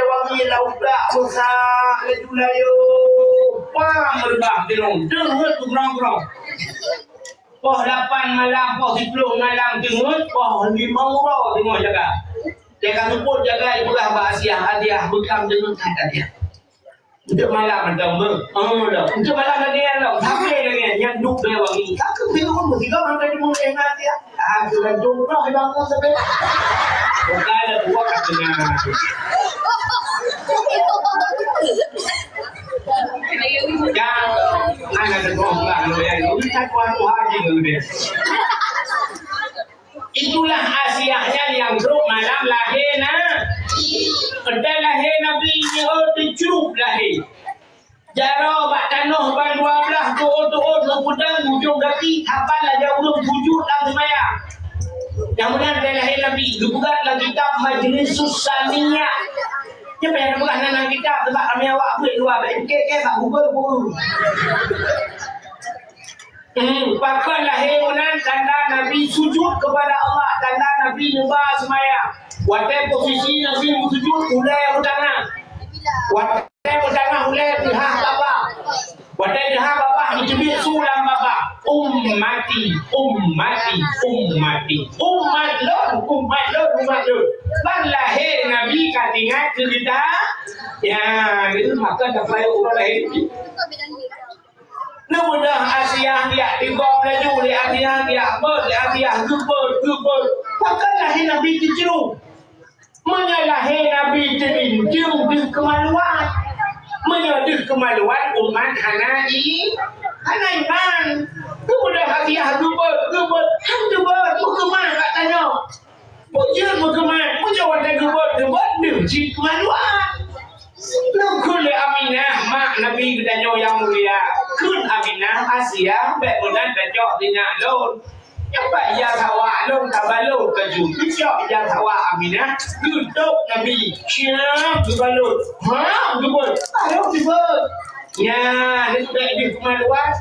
wangi laudak besar itu layu pam berbah dirong dengar tu gerang-gerang Poh 8 malam, poh 10 malam tengok, poh 5 orang tengok jaga. Dia kata pun jaga ibulah Asia hadiah bekam dengan kata dia. Untuk malam ada untuk malam ada dia lah. Sampai dengan yang duk dia wangi. Aku bingung mesti kau orang tadi mau dengar dia. Aku dah jumpa bangun sampai. Bukan ada buat katanya. Yang anak tergolong yang kita kuat haji dia. Itulah Asianya yang grup malam lahir pada lahir Nabi tujuh lahir. Jaro bak tanah ban 12 tu pedang hujung kaki kapal aja urung wujud dalam semaya. Yang benar dia lahir Nabi bukan lagi kitab Majlisus Saniyah. Dia pengen bukan nang kitab sebab kami awak buat dua baik ke tak bubur. Bahkan lahir benar tanda Nabi sujud kepada Allah, tanda Nabi nyembah semaya. Watai posisi Nabi sujud ulai utana. Watai utana ulai pihak bapa. Watai pihak bapa dicubit sulam bapa. Ummati. Umat lo. Ban lahir Nabi katingat cerita. Ya, itu maka dapat orang lahir. Namudah Asia dia tinggal laju di Asia dia gebur. Maka lahir Nabi dijeru. Menyalahi Nabi dijeru di kemaluan. Menyedih kemaluan umat hanai iman. Namudah Asia gebur. Bagaimana tak tanya? Bagaimana? Wadah gebur di kemaluan. Nukul Aminah mak Nabi kedanyo yang mulia. Kun Aminah Asia baik bulan dajok dinak lon. Yang baik ya tawa lon tabalon kaju. Bijak ya tawa Aminah duduk Nabi. Siap dibalon. Gebur. Gebur. Ya, ni baik di kemaluan.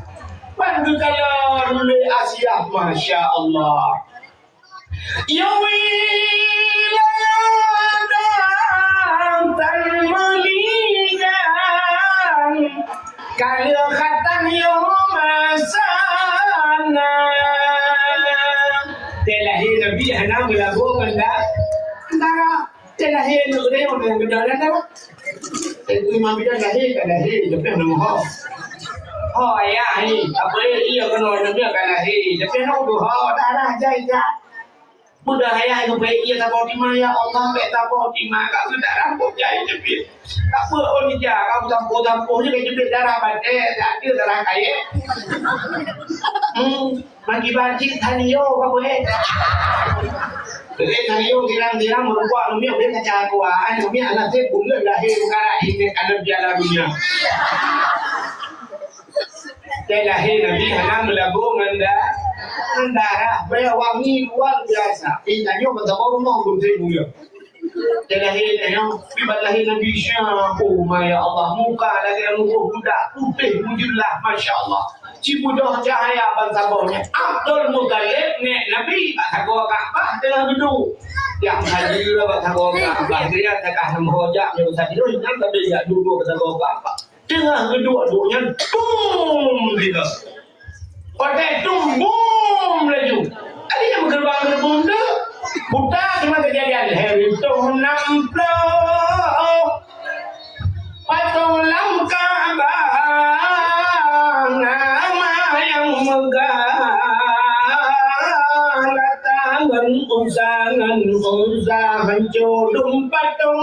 Bantu kalau mulai Asia, Masya Allah. Kalau kata yomasana telahir Nabi hana melagu benda antara telahir nuri orang benda antara imam bidan lahir tapi nama ayah ni apa dia kena nabi lahir tapi nak doa darah jaga mudah ayah itu baik ia tak boleh ya Allah baik tak boleh kau tak rampok jaya jepit apa orang dia kau tampuk je kayak jepit darah batai tak ada darah kaya bagi banjir taniyo kau boleh taniyo dirang merubah lumia boleh kacau kuat lumia anak saya bulan lahir perkara ini ada biara dunia saya lahir Nabi hana melagu darah bayar wangi luar biasa. Tanya pada orang mau bertemu. Jadi lahir lahir Nabi Syah. Oh ya Allah, muka lagi muka budak putih mujurlah, masya Allah. Cibudah cahaya bangsa bawahnya. Abdul Muttalib nek Nabi tak tahu Kaabah tengah gedung. Yang haji lah tak tahu Kaabah dia tak kaham hojak yang tadi tu yang tak dia duduk tak tahu Kaabah. Tengah gedung duduknya boom gitu. Pada tumbum laju. Ada yang gerbang bunda. Buta cuma kejadian hari itu namplau. Patulam Kaabah nama yang megah. Tangan usahan jodoh patung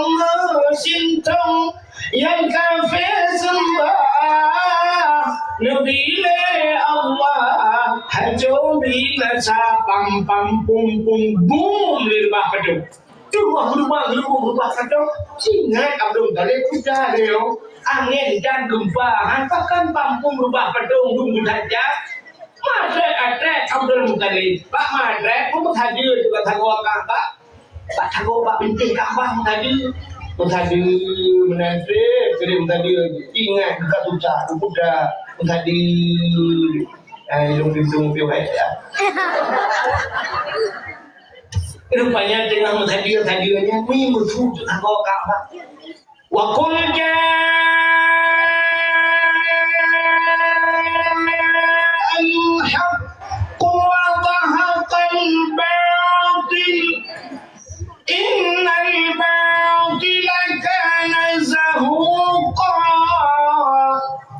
sintong yang kafir sembah. Nabi Allah hajo bila sapam pam pum boom lirbah pedung. Rumah pedung. Ingat Abdul Talib sudah leo angin dan gempa hantakan pampung rumah pedung dum saja. Madrak atrek Abdul Talib. Pak Madrak pun hadir juga tangguh Kaabah. Pak tangguh Pak bintik Kaabah hadir. Menghadi menanti, kirim tadi ingat dekat ucap, udah menghadi, yang bintung piawai ya. Rupanya tengah menghadirannya, minggu tu tak kau Kaabah. Wakul al-haq wa dhahaqal batil. Innal batila kana zahuqa.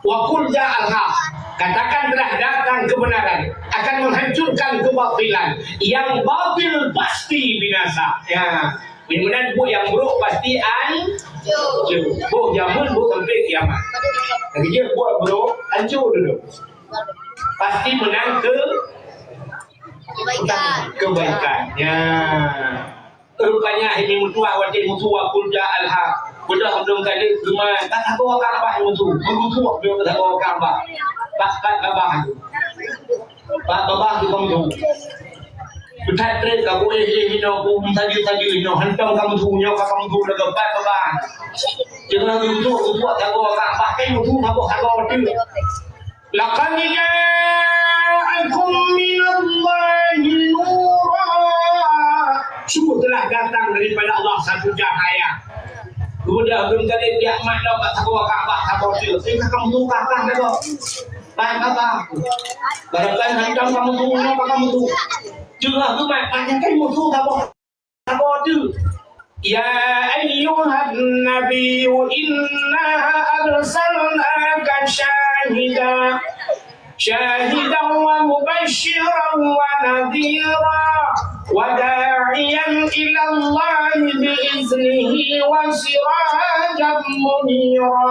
Wa qul ja'al haq. Katakan telah datang kebenaran akan menghancurkan kebatilan. Yang batil pasti binasa. Ya, benar bu yang buruk pasti hancur. Bu jamun bu sampai kiamat. Jadi dia buat buruk hancur dulu. Pasti menang kebaikan. Ya. Rupanya ini mutuah wajib mutuah kulja al-haq. Sudah belum kali cuma tak tahu Kaabah mutu. Mutuah belum tahu Kaabah. Pak Kaabah. Pak Kaabah itu kamu. Sudah trade kamu ini aku tadi ini hantam kamu punya kamu tu dah Pak Kaabah. Jangan mutuah tahu Kaabah kan mutuah tahu betul. Laqad ja'akum min Allahi nura sungguh telah datang daripada Allah satu cahaya. Kemudian belum kali kiamat dah tak tahu Kaabah tak tahu dia. Saya kamu tu Kaabah dah kau. Bahan apa? Barangkali hendak kamu tu apa kamu tu? Juga tu macam kamu tu tak tahu dia. Ya ayyuhan nabiy inna arsalnaka syahidan wa mubasysyiran wa nadhira wa da'iyan ila Allah bi iznihi wa sirajan munira.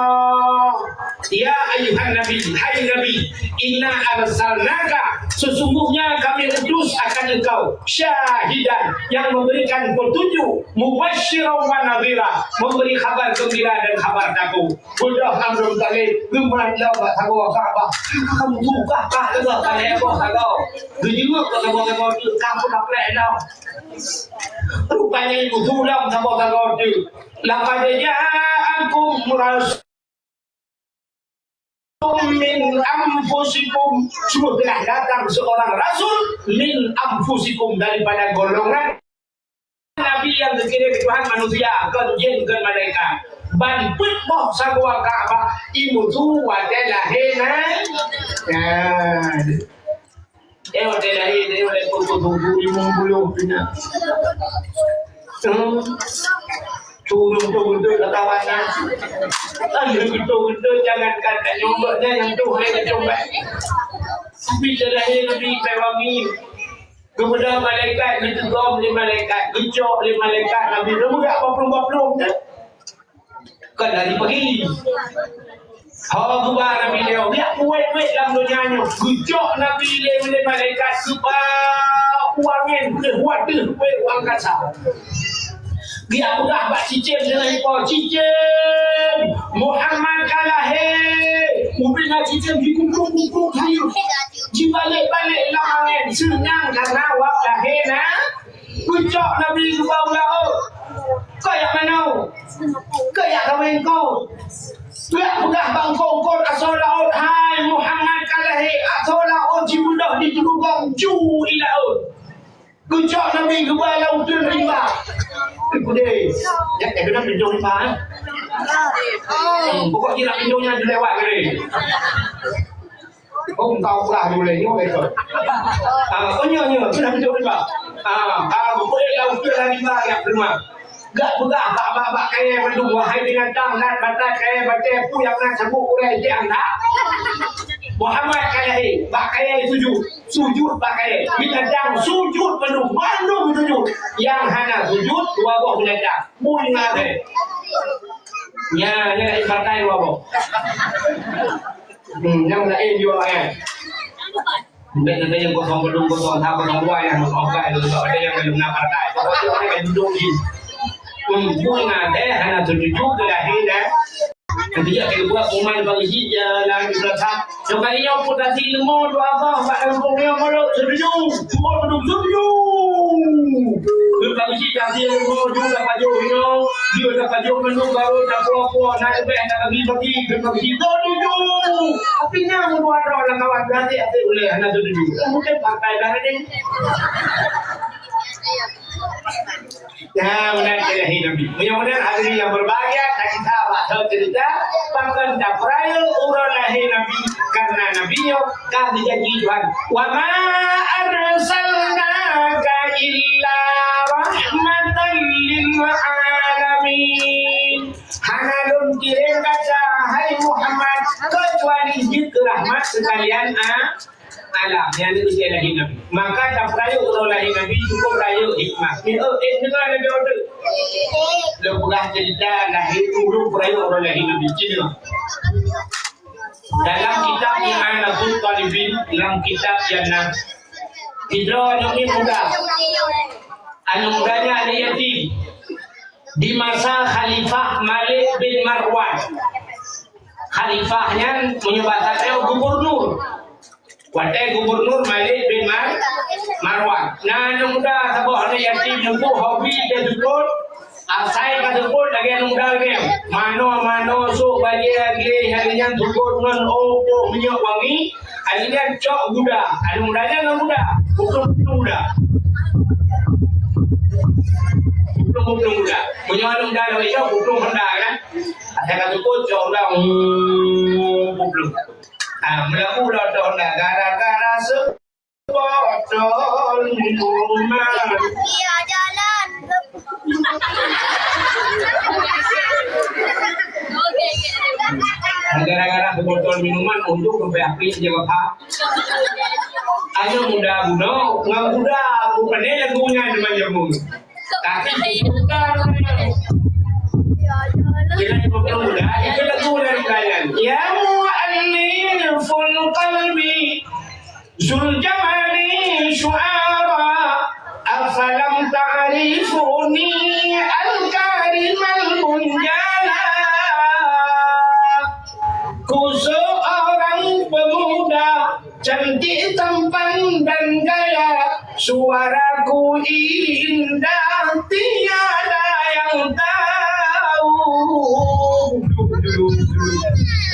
Ya ayyuhan nabi, hai nabi, inna arsalnaka, sesungguhnya kami utus akan engkau syahidan, yang memberikan petunjuk, mubasysyiran wa nadhira, memberi kabar gembira dan kabar takut. Sudah amrul talib gembira dah tak tahu Kaabah. Kamu buka kah ke kalau kau tak tahu. Juga kalau kamu tak plek dah. Rupanya itu sudah tak tahu dia. Laqad ja'akum rasul min anfusikum, sungguh telah datang seorang rasul min anfusikum, daripada golongan nabi yang dikirim Tuhan manusia ke jin ke malaikat. Ban put boh sagwa Kaabah imu tu wadela hena. Wadela hena dia oleh puluh pina. Turun kawannya. Betul jangankan tak nyoba yang tu mereka coba. Tapi terakhir lebih pewangi. Kemudian malaikat ditegur oleh malaikat, gejok oleh malaikat, Nabi Muhammad apa-apa kan dari pagi. Hawa Nabi dia kuat-kuat dalam dunianya. Gejok Nabi oleh malaikat sebab uangin buat tu uang kasa. Dia udah bak cicim dengan impor cicim Muhammad kalah ubina cicim dikumpul-kumpul kayu dibalik-balik langit senang karena awak lahir ucap Nabi subhanahu kayak mana kayak kawin kau dia udah bangkong kau asal laut hai Muhammad kalah asal laut jibudah di julubang ju ilaut ucap Nabi subhanahu terima. Kude, ya kita pinjau ni pak. Pokok kira pinjaunya dilewat kali. Oh, tahu lah dulu ni, oh betul. Punya sudah pinjau ni pak. Boleh laut tu lagi pak yang terima. Gak begah bak kaya mendung wahai dengan tangan batai kaya batai pu yang nak sebut kurai je anda. Muhammad kaya bak kaya sujud bak kaya binatang sujud penuh mandung sujud yang hanya sujud dua buah binatang mui ngade nya batai dua buah yang lain juga Benda yang kosong belum kosong tak kosong dua yang okai itu ada yang belum nak partai pokoknya orang yang duduk di mui ngade hanya sujud lahir nanti dia akan buat umat bagi hijau lagi berasap. Yang kalinya putasi lemah dua apa, mak kampung dia malu setuju, semua penduduk setuju. Bagi hijau dia lemah juga paju hijau, dia dah paju penduduk baru tak puas naik beg nak bagi bagi setuju. Tapi yang buat orang kawan berarti ada boleh hanya setuju. Mungkin partai dah ada. Nah, benar kelahi Nabi. Mudah-mudahan hari yang berbahagia kita baca cerita bahkan daprayo urang lahir Nabi karena Nabinya kan dijanji Tuhan. Wa ma arsalnaka illa rahmatan lil alamin. Hanalun kirim kata hai Muhammad kecuali jika rahmat sekalian alam yang itu dia lahir Nabi. Maka tak peraya urang lahir Nabi cukup raya hikmah. Dengar Nabi order. Lepugah cerita lahir urung peraya urang lahir Nabi. Cina. Dalam kitab yang Anatul Talibin, dalam kitab yang Hidra ini muda. Anu mudanya ada yatim. Di masa Khalifah Malik bin Marwan. Khalifahnya menyebabkan gubernur. Watai gubernur Malik bin Marwan. Nah, muda sabah ada yatim nunggu hobi dia jemput. Asai ka jemput lagi nunggal dia. Mano so bagi lagi harinya jemput ngan opo minyak wangi. Harinya cok muda. Ada mudanya ngan muda. Bukan muda. Kuplung muda. Punya orang muda yang hijau kuplung muda kan. Saya kata kocok dah kuplung. Melaku dah dah gara-gara sebotol minuman. Dia jalan. Gara-gara sebotol minuman untuk sampai api jaga pak. Ayo muda buno, nggak muda, bukan dia lagunya cuma jamu. Tapi bukan. Kita cukup muda, itu lagu dari kalian. Ya mu'alliful qalbi, zul jamali syu'ara, afalam ta'rifuni al-karimal munjala. Ku seorang pemuda, cantik tampan dan gaya, suaraku indah, tiada yang tahu.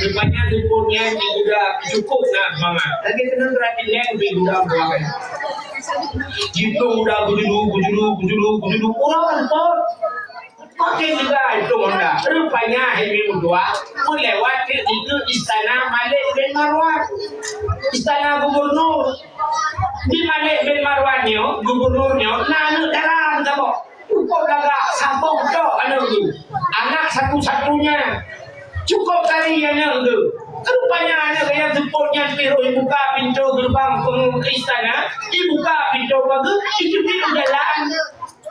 Rupanya tubuhnya sudah cukup nak semangat. Lagi kena terapinya lebih mudah buat. Gitu mudah bujulu kurang pun. Pakai juga itu Honda. Rupanya hari berdua melewati itu istana Malik bin Marwan, istana gubernur. Di Malik bin Marwannya, gubernurnya, nanu darah sabok. Cukup gagak sabok tu anak tu. Anak satu-satunya. Cukup kali anak tu. Rupanya anak yang jemputnya pergi buka pintu gerbang ke istana, dibuka pintu bagus, itu pintu jalan.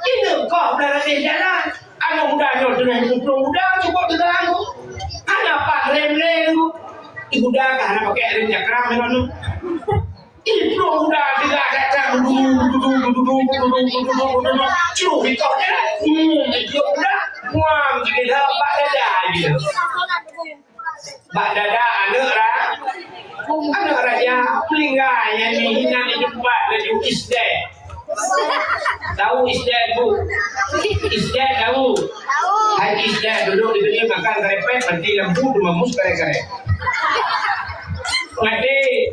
Ini kau berada di jalan. Anak mudanya sudah hidup muda cukup dengan aku. Anak pak rem tu. Ibu dah kan anak pakai rem cakram memang. Ini belum muda tidak datang duduk. Cuci kau je. Belum muda. Muam kita pak dada je. Pak dada anak raja pelinggai yang dihinan di tempat lagi isdek. Tahu isdek bu? Isdek tahu? Haji isdek duduk di dunia makan kerepek, nanti lembu memus kare-kare. Mati.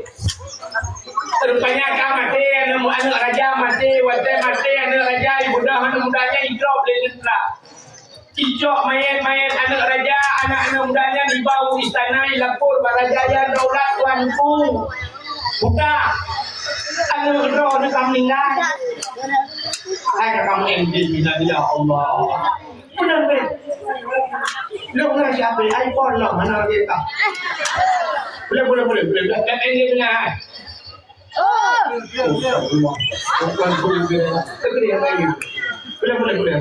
Rupanya kau mati, anak raja mati, wajah mati, anak raja ibu dah anak mudanya hijau boleh tentera. Hijau mayat anak raja, anak-anak mudanya dibawa istana lapor Barajaya Daulat tuanku. Buka. Anak roh nak meninggal. Ayah kamu engine bila ya Allah. Benar. Lu siapa? iPhone lah mana kita. Boleh. Kat engine benar. Bukan boleh. Boleh lagi. Boleh.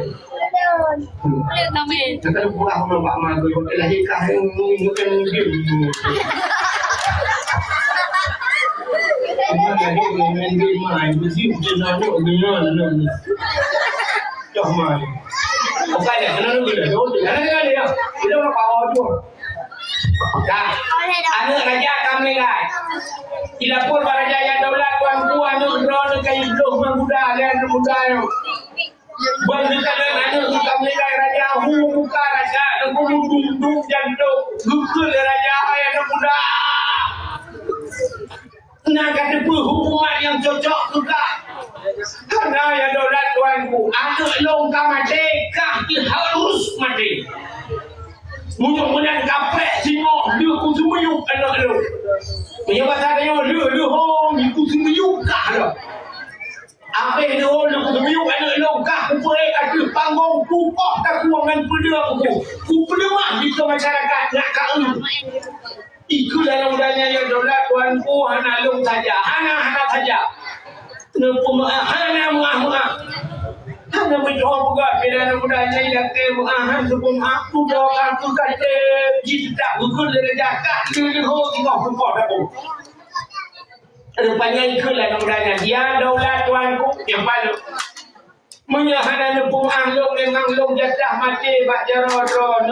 Kita pulang sama Pak Mak tu. Lahirkan mungkin game. Main game main, mesti jangan dengan. Cak main. Bukan ya, kenapa boleh? Jangan dia. Kita nak bawa tu. Dah. Anak raja kami lah. Dilapor Barajaya Daulat tuanku anak drone kai blok muda dan muda yo. Bantukan anak kami lah raja buka raja duduk jantung gugul raja ayah muda. Nak ada hubungan yang cocok juga. Karena ya Daulat tuanku anak longkang mati kaki harus mati. Mudah-mudahan kaprek singok dia ku semuyuk anak lu. Punya bahasa dia lu hong ku semuyuk kah dah. Apa dia lu ku semuyuk anak lu kah ku perek ada panggung pupok tak kuangan pedang ku pelemah di masyarakat nak kau. Ikut dalam mudahnya yang Daulat tuanku anak lu saja. Anak saja. Hana muah. Hana berdoa juga bila mudahnya yang kemuahan sebelum aku doa aku kata kita ukur dari jakat dulu kita pupuk aku. Rupanya ikutlah mudahnya dia Daulat tuanku yang paling menyahana nepung anglong dengan long jatah mati bak jarodron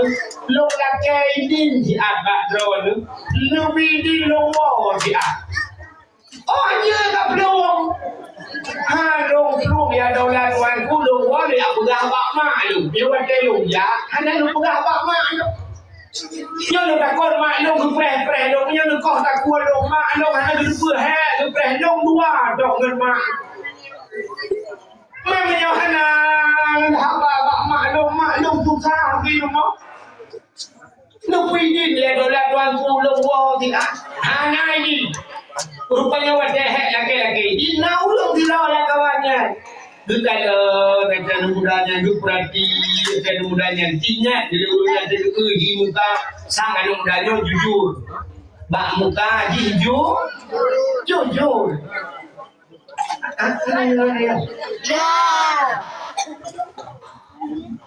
long lakai din di abak dron lebih di lowo di ab. Oh dia tak peluang. Long ya Daulat tuanku long wale aku dah bak mak lu. Dia wate long ya. Hana lu dah bak mak lu. Yo lu takut mak long preh long yo lu kau takut long mak long hana lu perhe lu preh long dua dok ngan mak. memangnya haba maklum susah gitu mau. Lu pergi dia dolar tuanku lewa tidak. Anak ini rupanya wadahek laki-laki. Ina ulung dilawan kawannya. Kata mudanya itu perhati, kata mudanya ingat jadi urusan di muka sang anu mudanya jujur, bak muka jujur. Ya.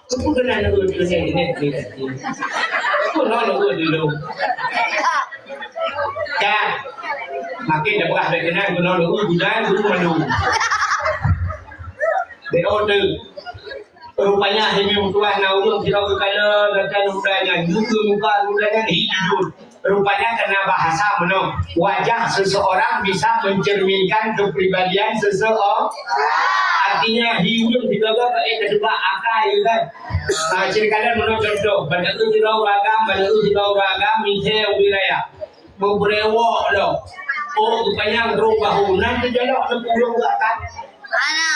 Aku kenal orang tu saya ini. Aku nak orang dulu. Kan, makin dah berah dah kenal aku nak orang budaya guru malu. They order. Rupanya hanya tuan orang kita berkala dan budaya juga muka budaya hidup. Rupanya karena bahasa mana wajah seseorang bisa mencerminkan kepribadian seseorang. Artinya hidup juga kedua akal kan. Ceritakan mana contoh. Pada itu tidak beragam, misal wilayah berewok loh. Oh rupanya berubah. Nanti jalak nak pulang kan. Mana?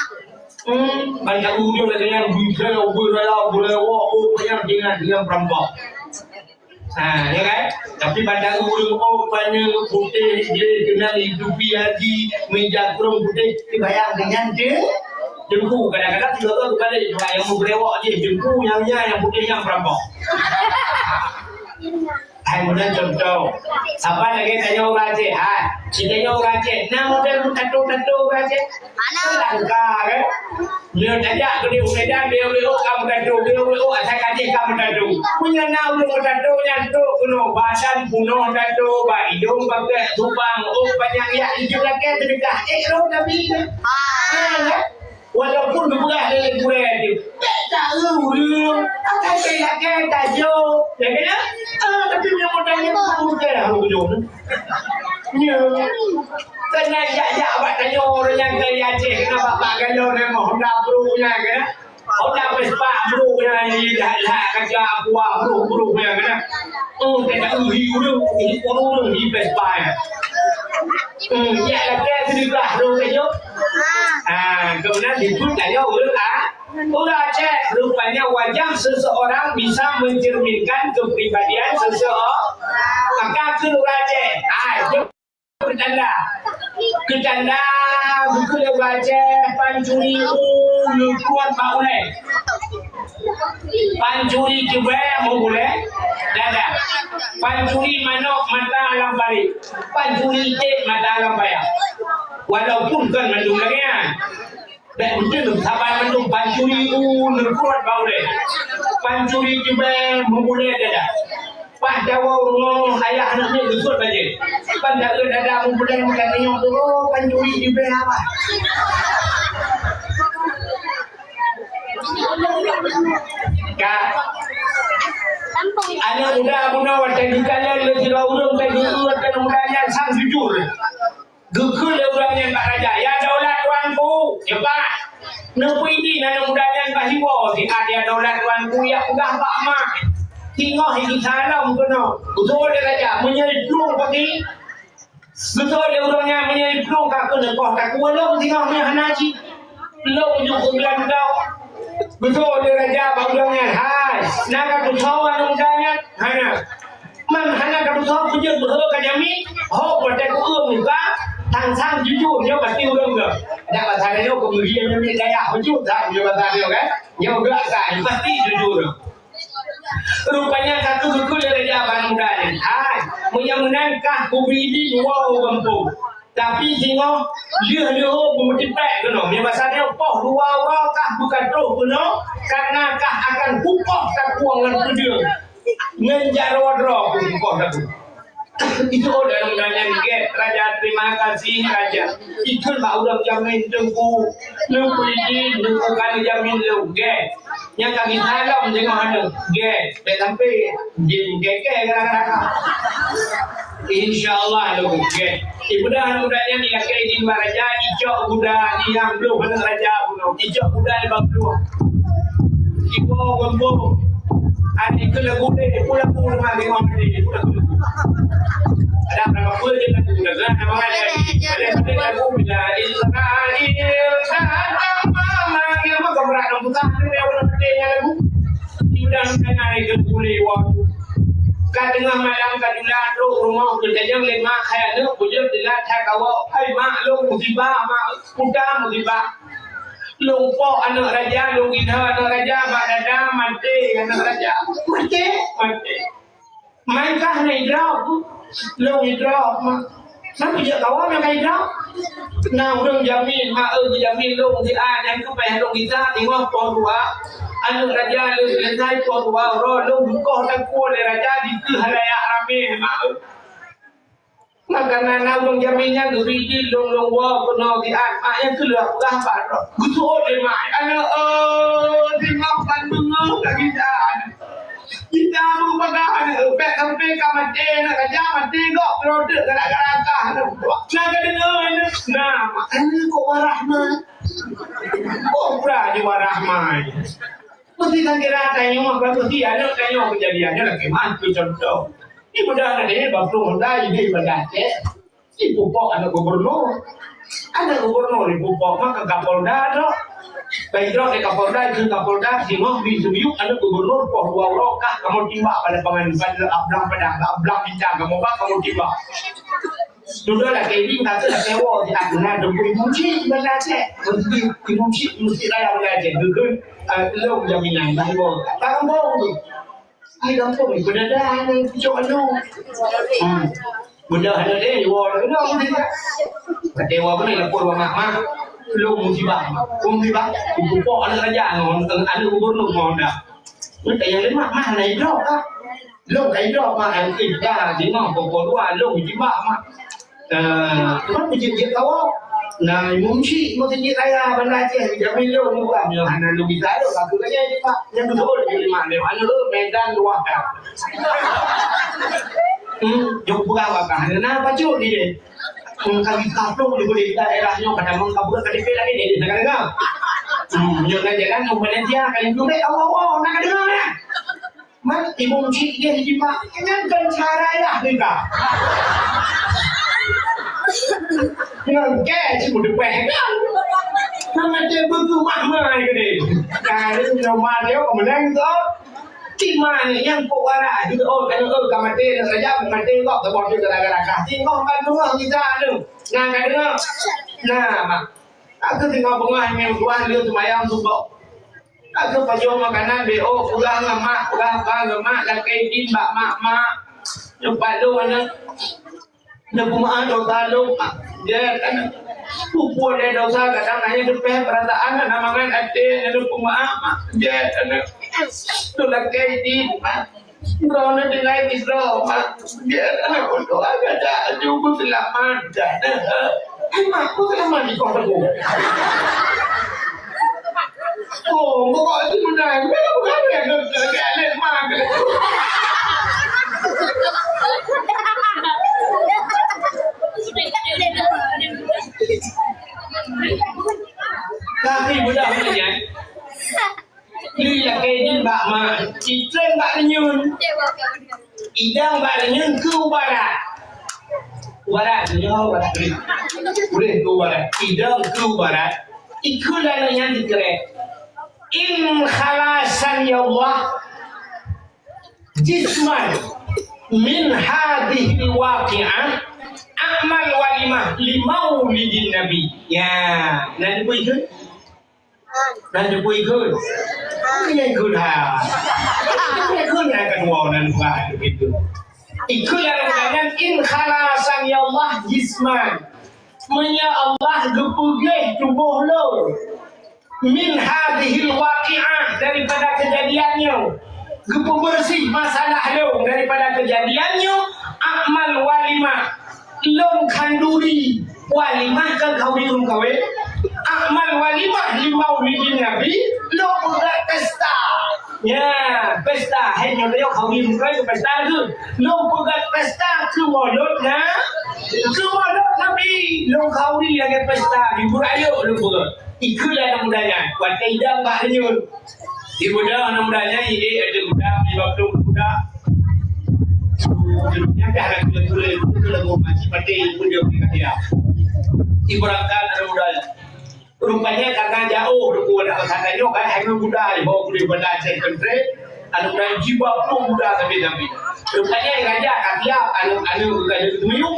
Banyak ujung dengan bisa berewok. Oh banyak dengan perampok. Ya kan? Tapi pada ujung banyak putih dia kenal hidupi haji meja kurung putih dibayang dengan dia jengku kadang-kadang juga tu balik yang berewok je jengku yang putih yang perampok. Kemudian contoh, siapa lagi tanya orang je? Tanya orang je. Nama model tato orang je. Mana? Langka kan? Dia tanya ke dia Medan dia kamu tato, dia asal kaji kamu tato. Punya nama lu tato yang tu kuno badan kuno tato, hidung pakai tubang, banyak ya itu lagi terdekat. Roh tapi. Walaupun berbelah dari kuret dia tak tahu dia akan kaya tajo ya kan tapi dia modalnya bagus lah hujung ya kena jak abang tanya orang yang kaya Aceh kenapa Pak Galo dan Honda Pro-nya kan Honda Vespa Pro-nya ni dah kerja buah Pro-nya kan tak tahu hiu dia ini kono ni Vespa ya lah kaya sediklah Pro-nya kemudian disebut tanya udah cek rupanya wajah seseorang bisa mencerminkan kepribadian seseorang maka keluar cek ketanda buku dia baca pancuri lukuan baule pancuri juga mau boleh dada pancuri manok mata alam balik pancuri cek mata alam bayar walaupun kan mendung lagi dan mungkin sabar mendung pancuri lukuan baule pancuri juga mau boleh dada Pak Jawa ayah anaknya disebut saja. Pan tak ada mumpulai makan tengok tu pancuri di bel apa. Kak. Anak muda wadah dikala lebih urung tadi urang mudanya sang jujur. Gegul orangnya Pak Raja. Ya daulat tuanku. Cepat. Nopo ini anak mudanya Pak Hiwo. Dia daulat tuanku ya udah Pak Mak. Tengok hidup salam kena. Betul dia raja menyari pelung pagi. Betul dia orangnya menyari pelung kak kena kau tak kualong tengok punya hanaji. Long juga gelan kau. Betul dia raja bangunnya. Hai, nak kusawan undangnya. Hana. Man hana kusawan punya berhak kami. Oh, pada ku muka. Tang jujur dia pasti orang ke. Ada pasal dia kemudian dia gaya jujur tak dia pasal dia kan. Dia enggak kan pasti jujur. Rupanya satu buku dari Abang Muda ni. Menyamenangkah kubidi wow kampung. Tapi tengok dia bermetipak kena. Dia masalahnya poh dua orang kah bukan roh kena. Karena kah akan kupoh tak kuangan kedua. Ngejar wadro pun kupoh tak. Itu dalam undangan get Raja terima kasih Raja. Itu mak udah jamin tengku. Lu pergi tengku kali jamin lu get. Yang kami salam tengok ada get. Sampai jin keke kadang-kadang. InsyaAllah lu get. Mudah-mudahan dilakai di Raja. Ijok budak yang belum pada Raja pun. Ijok budak yang belum. Ibu gembung. Adik ke lagu ni. Pulang-pulang lagi orang ni. Pulang-pulang. Ada berapa pun kita gunakan nama lain. Ada lagu bila Israel kata mama orang nak buka yang orang pentingnya lagu. Sudah kena ada boleh waktu. Kat tengah malam kat dulan rumah berjaya lima khayal bujur dilat kawa ai mak long musibah mak puda musibah. Long po anak raja long ida anak raja mak dada mati anak raja. Mati. Mainkah naik drop. Long drop mak. Sampai dia kawan yang kayak drop. Nah, orang jamin mak jamin long di yang tu payah long kita tengok po dua. Anak raja lu selesai po dua ro long buka tak kuat raja di halaya rame mak. Maka nana orang jaminnya geridi long wa kono di mak yang keluar dah bar. Gusto de mak. Anak tengok kan bengong lagi dah. Kita mau bagai pek sampai kamate nak raja mati kok produk gerak-gerakah. Nak dengar nah, makanya kok warahmat. Kok berani warahmat. Mesti tak kira tanya apa mesti ada tanya kejadiannya lagi mantu contoh. Ini mudah ada ni bapru muda ini berdace. Ini pupok anak gubernur. Anak gubernur ini pupok mah ke Kapolda dok. Baiklah ke Kapolda itu Kapolda si mah bisuyuk anak gubernur poh dua rokah kamu tiba pada pengantin ablang pada ablang bincang kamu bak kamu tiba. Sudah lah kayak ini kata lah sewa di akhirnya demi kunci berdace. Mesti kunci mesti raya berdace. Dulu lo jaminan bahawa kampung tu, ai kampung ni benda ni cuci anu, benda ada deh, wah, no mesti tak. Ketewa pun ni lapor mak, lo musibah, kupok anak raja ngon, anak gubernur ngon dah. Mereka yang lima mah naik drop tak, lo naik drop mah yang tiga, lima pokok dua, lo musibah mah. Cuma puji kau. Nah, mungkin mesti raya benda je jamin lo ni bukan yang hana lu bisa lo aku tanya ni pak yang betul di mana mana lo medan luar dah. Jom buka apa hana baju ni deh. Kami kampung di daerahnya pada mengkabur KDP lagi di negara. Jangan jalan ke Malaysia kali tu deh awal nak dengar ya. Mas ibu mungkin dia di pak jangan cara ya kita. Ngang ke cuma depeh kan nama dia betul mahmah ke ni kalau nama dia kemenang tu cima ni yang pewara juga kalau kamate saja kamate kok sebab dia gara-gara kasih kok kan dengar kita tu nah kan dengar nah mak aku tengok bengah yang tuan dia semayang tu kok aku pajuang makanan BO pulang mak laki din mak jumpa lu anak dia pumaan dosa lu dia kan pupuk dia dosa kadang hanya depeh perasaan namangan ate dia pumaan dia anak tu laki di Rona dengan Israel dia anak untuk agak juga selamat dah mak aku selamat di kota aku oh bukan itu menang bukan yang kalian mak tapi budak punya dia kayak bak mak citren bak nyun idang bak nyun ke barat jauh barat boleh ke barat idang ke barat ikulah yang dikira in khalasan ya Allah jisman min hadhihi waqi'ah amal walimah limaulidin nabi ya nanti boleh ikut nanti boleh ikut ini ikut ha ikut yang kedua nanti bukan begitu ikut yang dengan in khalasan ya Allah jisman menya Allah gepugih tubuh lo min hadhihi waqi'ah daripada kejadiannya gepu bersih masalah lo daripada kejadiannya amal walimah long kanduri walimah ke kawin kawin amal walimah limaulidin nabi lo buat pesta ya pesta hanya dia kawin kawin pesta tu lo buat pesta ke maulud nabi lo kawin lagi pesta di burayo lo buat ikulah namanya buat tidak pak nyul di muda namanya ini ada muda di waktu muda yang dah nak tulis masih mati pun dia berkata ibaratkan ada muda Rupanya karena jauh dulu nak katanya kan hanya muda di bawah kulit benda second trade anu dan jiwa pun muda tapi rupanya raja kasiap anu raja tuyung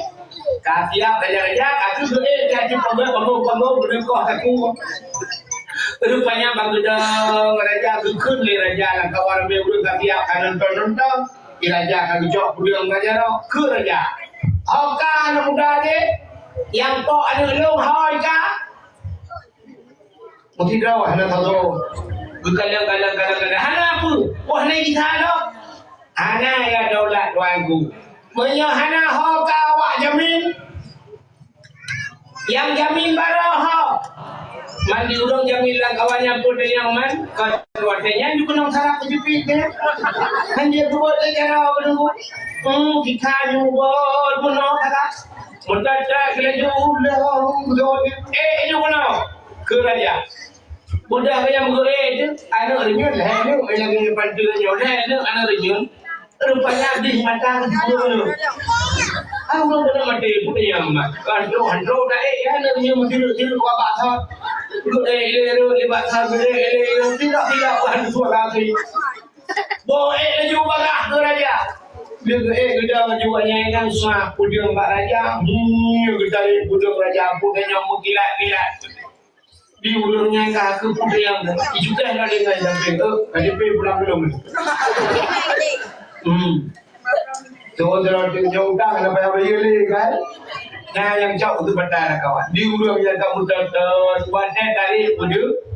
kasiap raja kasu jadi pembangun berdekoh aku rupanya bagudang raja kekun le raja lang kawan be urang kasiap kanan nonton raja kan jok budang raja ke raja hoka anu muda de yang po anu long hoi ka mungkin kau hana tahu kadang hana apa wah ni kita lo hana ya daulat tuanku punya hana ho kawak jamin yang jamin barang ho mandi urang jamin lah kawannya pun yang man keluarganya juga nang sarap kejepit dia kan dia buat cara menunggu kita buat pun kata mendadak kelaju itu ke raja budak yang bergerak anak renyun lah ni lagi pantunya dah anak renyun rupanya di mata dulu aku belum mati pun yang kan handro dah anak renyun mesti kau bahasa lebat sahaja tidak bahan suara lagi boleh laju bagah tu raja dia kita menjualnya yang sah pudung pak raja kita pudung raja pudungnya mengkilat-kilat di ulurnya ke kuda yang juga ada dengan sampai ada pulang belum so jauh dah kenapa yang beli kan nah yang jauh tu betul kawan di ulurnya kamu buatnya dari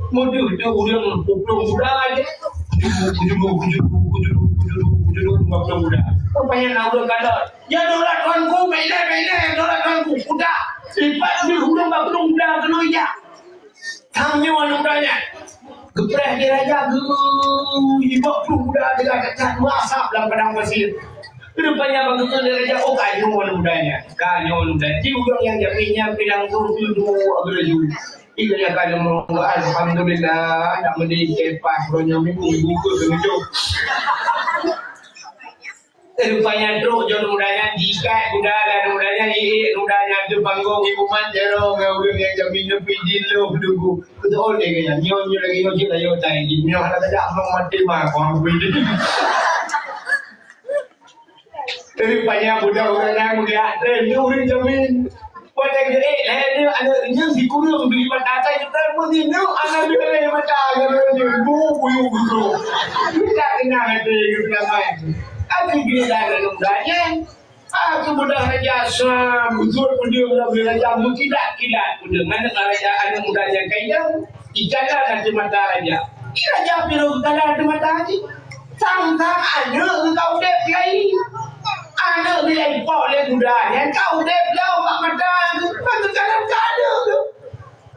mudu itu ulur puplung muda aja kudu muda rupanya nak ulur kadar ya dolar tuanku bela dolar tuanku kuda lipat di ulur puplung muda kena ya Tangnya orang mudanya gepreh dia raja ibu muda dengan kecat masap dalam padang pasir rupanya begitu dia raja kanya orang mudanya di orang yang jaminnya bilang tu agak jauh itu dia kanya alhamdulillah nak menjadi kepas orangnya minggu ke tujuh rupanya truk jauh mudanya jikat mudanya tu panggung ibu manjaro ngawin yang jamin nepi jilo dulu betul dia kaya nyonya lagi nyonya layo tai nyonya ada tak mau mati mah kau beli rupanya budak orang muda orang jamin pada gede ni ada yang dikurung beli mata saya kita mesti nu anak beli mata kalau buyu kita kena hati kita main aku bila dalam daya aku mudah raja sam betul dia beli raja kilat mudah mana raja anak mudanya kaya ijana nanti mata raja raja biru kana ada mata haji sang anak kau dek kai anak dia import le mudanya kau dek lau mak mata tu kana kada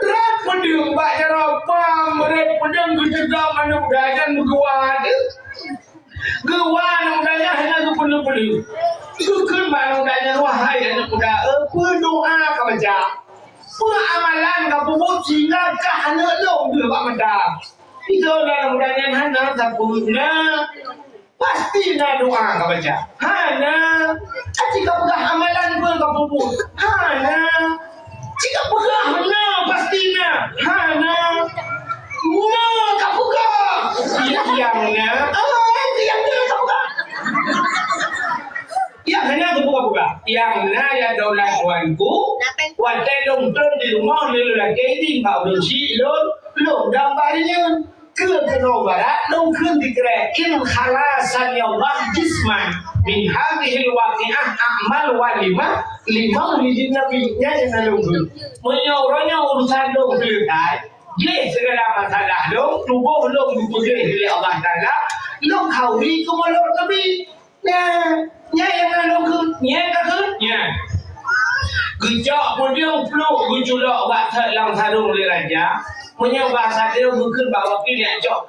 rat pedung bak jarapam rat pedung gejega mana mudanya mugawad Gua anak mudanya hanya tu perlu. Sukun anak mudanya wahai anak muda, berdoa kau baca. Amalan kau buat sehingga kahana lo dia pak muda. Itu anak mudanya hana sempurna. Pasti nak doa kau baca. Hana, jika pegang amalan pun kau buat. Hana, jika pegang hana pastinya. Hana, kau pegang. Yang yang hanya aku buka yang naya daulat tuanku wantai longtron di rumah lalu lagi di bawah si long dampaknya ke Tenau Barat long kun dikrek in khalasan ya Allah jisman min hadhil waqi'ah a'mal walimah lima hijin nabinya yang long menyorongnya urusan long selesai ye segala masalah long tubuh long dipuji oleh Allah Taala long kawi kumolor tapi nya yang long nya gejak pun dia peluk gejolak waktu lang sarung le raja punya bahasa dia bukan bawa pilih jok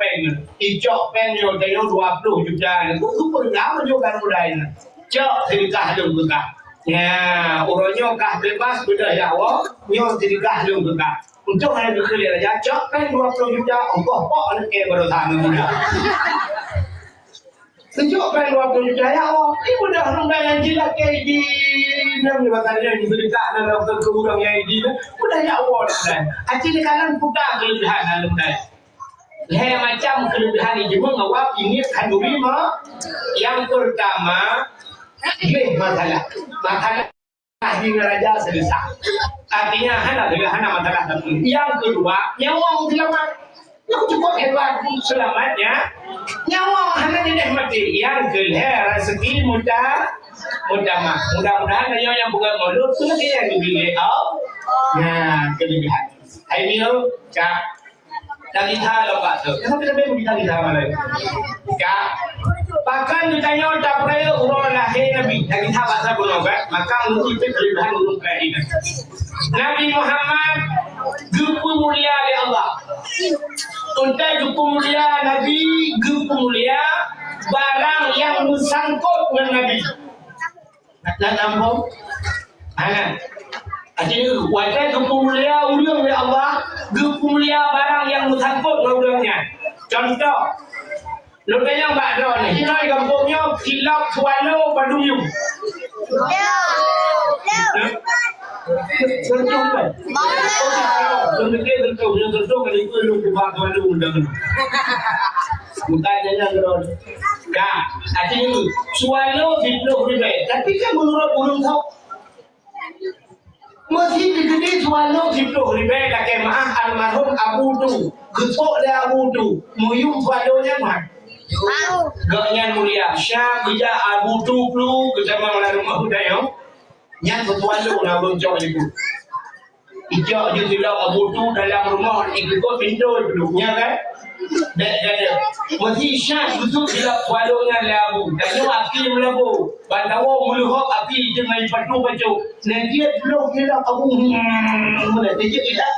pen yo dia 20 juta itu pernah menjual budaya jok sedekah dong buka ya orangnya kah bebas budaya Allah nyo sedekah dong buka untuk hanya berkeliling raja jok pen 20 juta Allah kok anak ke baru tangan muda Tunjukkan waktu percaya Allah. Ibu dah nunggu yang jilat kayak di nama batanya di berita dalam kekurang yang di udah ya Allah dah. Acil kanan putar kelebihan dalam dah. Leher macam kelebihan ini cuma ngawap ini kandungi mah. Yang pertama, masalah di raja selesai. Artinya hana masalah satu. Yang kedua, nyawa selamat. Yang cukup hebat selamatnya. Nyawa hanya dinikmati. Yang kedua, rezeki mudah-mudahan yang bukan mulut itu yang dibeli. Nah, kelebihan. Ini lo, Kak. Lagi tahu Pak tu. Kenapa kita boleh kita tahu mana? Kak. Bahkan ditanya tak percaya orang lahir Nabi. Lagi tahu bahasa bukan? Maka untuk itu kelebihan untuk ini. Nabi Muhammad gupu mulia oleh Allah. Untuk gupu mulia Nabi, gupu mulia barang yang bersangkut dengan Nabi. Nak tampung? Anak. Artinya wajah gupu mulia ulium oleh Allah, gupu mulia barang yang bersangkut dengan uliumnya. Contoh, lutanya Mbak Don, hinai kampungnya kilap suano baduyung. Tertung kan? Tertung kan itu lu kubah suano undang. Bukannya yang Don. Kak, artinya suano fitnah ribe. Tapi kan menurut ulum tahu. Masih digede suano fitnah ribe kakek maah almarhum Abu Tu. Getok dia Abu Tu. Muyung suanonya mah. Gaknya mulia Syah bija Abu Tu lu bersama rumah budaya. Yang sesuatu nak bencok itu. Ijak je tidak Abu Tu dalam rumah ikut pintu duduknya kan. Dan masih Syah betul tidak sualonya labu. Dan dia api melabu. Bantawa muluhok api je main patu-patu. Dan dia belum tidak Abu. Mana dia tidak.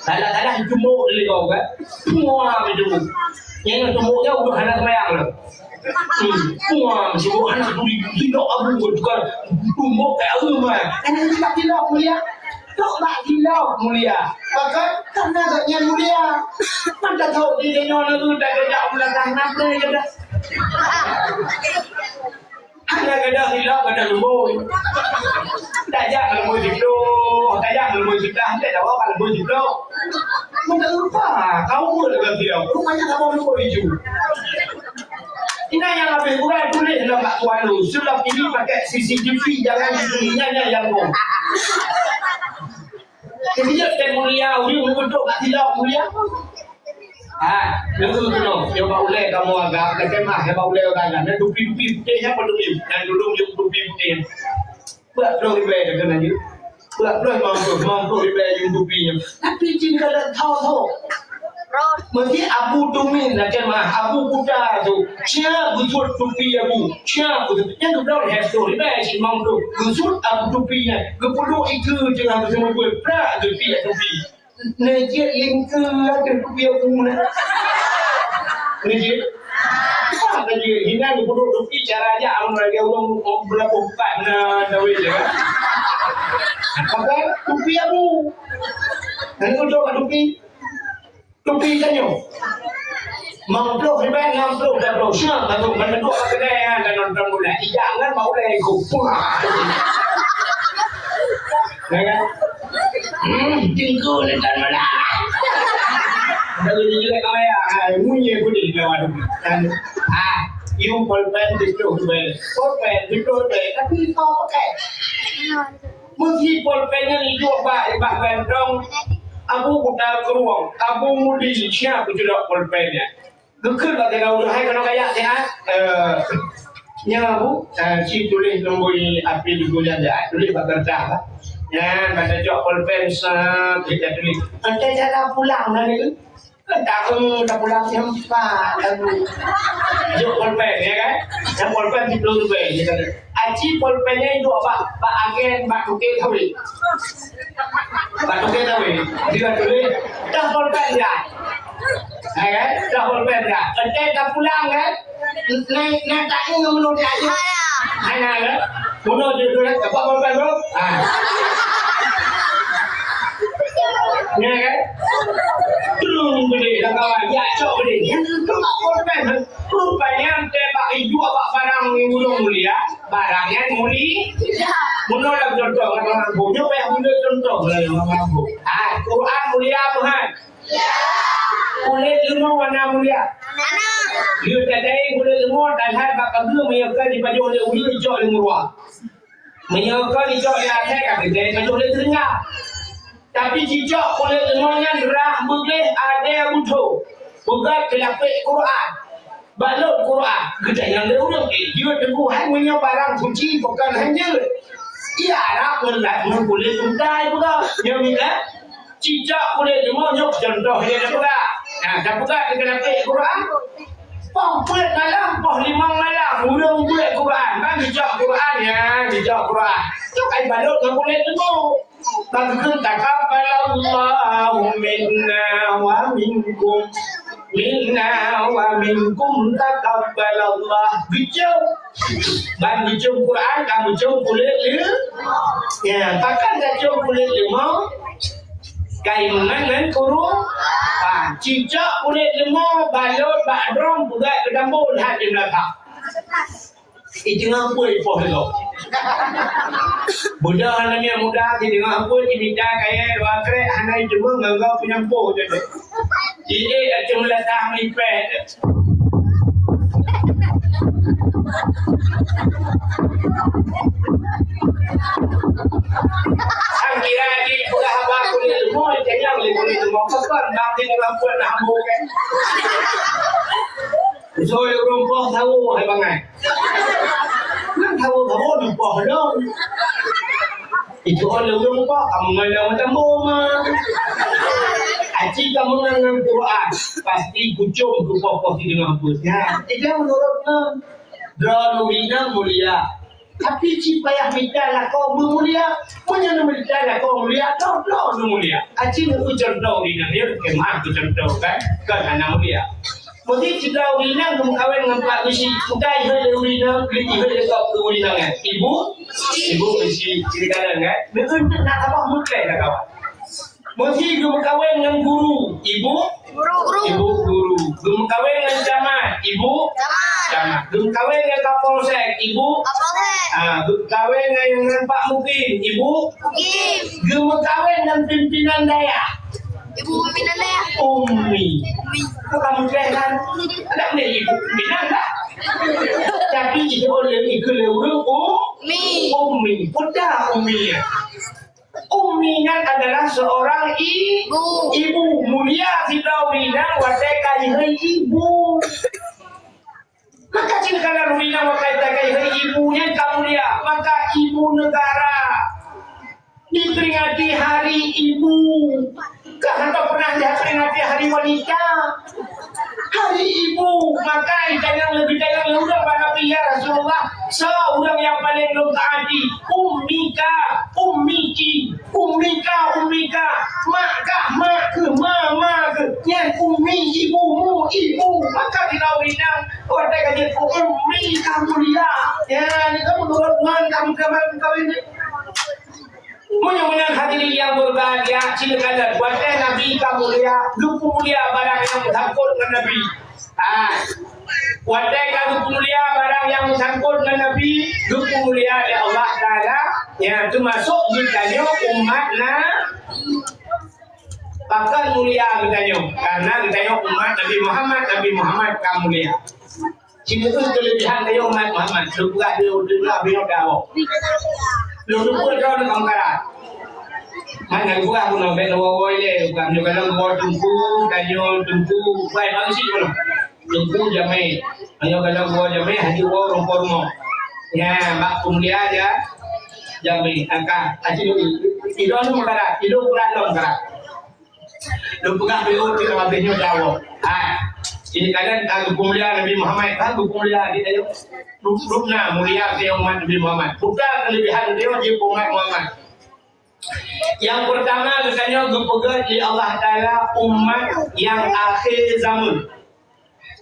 Salah-salah jumuk dia kau kan. Semua jumuk. Yang jumuknya udah anak semayang lah. Semua sibuk anak tu tidak Abu juga. Jumuk kayak rumah. Dan tidak mulia. Tak tidak mulia. Maka karena agaknya mulia. Mana tahu dia nyonya tu dah kerja belakang nak dia dah. Hanya kerja hilang kerja lembut. Tak jangan lembut itu. Tak jangan lembut sudah. Tak jawab kalau lembut itu. Mudah lupa. Kau pun dengan dia. Rupanya kamu lembut itu. Ini yang lebih kurang tulis dalam Pak Tuan lu. Sebab ini pakai CCTV. Jangan dunianya yang mau. Jadi dia mulia, uli untuk tak tidak mulia. Itu dulu. Yang bau le kamu agak kemah, yang bau le orang dan dupi-dupi putihnya pun dupi dan dulu yang dupi putih. Buat perlu dibayar dengan dia. Buat perlu mampu dibayar yang dupinya. Tapi jika dah tahu. Mesti Abu Tumin nak kemah, Abu Buddha tu. Siapa betul dupi Abu? Siapa betul? Yang kedua hasil dibayar si mampu. Betul Abu dupinya. Kepuluh itu jangan bersama gue. Prak dupi. Najib lingkar ada dupi Abu mana? Najib? Apa Najib? Hina ni bodoh dupi caranya orang berapa bukan dawai je kan? Apa? Dupi Abu. Dan kau jawab dupi. Dupi tanya. Mampu riba mampu dah berusaha untuk menentuk kedai dan nonton bola. Jangan mau lagi kupu. Jangan. Tinggu dan mana? Jadi juga kau ya, munyi budi kawan. Dan yung pulpen itu berbeda. Pulpen itu berbeda. Tapi kau pakai. Mesti pulpennya itu bah bentong. Abu Buddha keruang, Abu Mudi siapa juga pulpennya. Gekir lah dengan udah hai kena kayak sehat. Nya Abu, si tulis nombori api di bulan dah, tulis bekerja lah. Ya, pada jawab pulpen kita tulis. Nanti cara pulang nanti. Tak pulang jam 4 Jok pulpen ya kan? Yang pulpen di belum tu Aci pulpennya itu apa? Pak agen Pak Tukil Tawi. Pak Tukil Tawi. Dia tulis dah pulpen dah. Ya kan? Dah pulpen dah. Nanti dah pulang kan? Nak tanya menurut dia aja. Hanya kan? Menurut dia tulis apa pulpen bro? Ya kan? Terus beli kawan, ya cok beli. Yang itu tak pulpen. Rupanya Dia tadi boleh lemah dan hal bakal dia menyokong di baju oleh uli hijau yang murah. Menyokong hijau yang akhir kata dia baju oleh terenggah. Tapi hijau boleh lemahnya derah boleh ada yang butuh. Bukan kelapik Quran. Balut Quran. Kita yang dia ulang dia tunggu hanya barang suci bukan hanya. Ia nak berat boleh tuntai pula. Yang ni kan? Cicak boleh lemah nyok contoh dia pula. Nah, dah buka kelapik Quran. Pong buat malam, pong limang malam, urung buat Quran, kan dijak Quran ya, dijak Quran. Cuk ai balut nggak boleh tunggu. Bangkun takabbalallahu minna wa minkum takabbalallah. Bijau, ban bijau Quran, kamu bijau kulit le. Ya, takkan dah bijau kulit lima. Kain mangan kurung, cicak kulit lemah, balut, bakdrom, budak kedambul hati belakang. Itu ngampun ipoh itu. Budak anaknya muda, itu ngampun diminta kaya dua krek, anak cuma nganggap penyampuh je. Jadi cuma letak mipet. Kira di bulan apa kulit lemah, jangan boleh kulit lemah. Kan nanti dalam bulan hambu kan. So rumpah tahu hai bangai. Kan tahu rumpah dong. Itu oleh rumpah kamu ngalah macam bomah. Aci kamu ngangan Quran pasti kucung tu pokok di dengan putnya. Itu menurutnya drone mulia. Tapi si payah minta lah kau mulia, punya minta lah kau mulia, kau mulia. Aci nak contoh di dalam dia kemah contoh kan, kan anak mulia. Mesti kita urina kamu kawin dengan pak mesti kita ihal urina, beli ihal kau urina kan. Ibu mesti ceritakan kan. Betul nak apa mutlak nak kawan. Mesti kamu kawin dengan guru, ibu guru. Kamu kawin dengan camat, ibu camat. Kamu kawin dengan kapolsek, ibu kawin dengan Pak Mukim, ibu kamu kawin dengan pimpinan daerah, ibu pimpinan daerah, Umi. Kamu kan ada ni ibu pimpinan dah. Tapi itu oleh ikut lewat Umi, putar Umi. Umi kan adalah seorang ibu mulia tidak wina watai kai ibu. Maka jika wina watai kai ibunya kamu lihat, maka ibu negara diperingati hari ibu. Karena pernah diperingati hari wanita, hari ibu. Maka jangan lebih udah Nabi ya Rasulullah. Seorang yang paling lu taati, ummika, mak ke, yang ummi ibu. Maka dilawinang, orang kata ummi kamu dia. Ya, ini kamu turut kamu kawin. Mudah-mudahan hadirin yang berbahagia, silakan buatlah Nabi kamu mulia barang yang bersangkut dengan Nabi. Wadai kamu mulia barang yang bersangkut dengan Nabi, mulia oleh Allah Taala, yang termasuk ditanya umatnya. Bakal mulia ditanya, karena ditanya umat Nabi Muhammad kamu mulia. Sini tu kelebihan dia umat Muhammad. Lupa dia kau. Lupa kau nak angkat. Mana lupa aku nak bela woi le. Bukan juga nak buat tumpu. Baik bagus sih kalau. Tumpu jamai. Hanya kalau buat jamai hadi woi rumah. Ya, mak mulia aja. Jamai angkat. Aci itu anu makarat. Itu kurang angkat. Lupa kau dia nak bela jawab. Ini kalian hukum mulia Nabi Muhammad, hukum mulia dia tu, rupna mulia dia umat Nabi Muhammad. Bukan kelebihan dia di umat Muhammad. Yang pertama katanya berpegang di Allah Taala umat yang akhir zaman.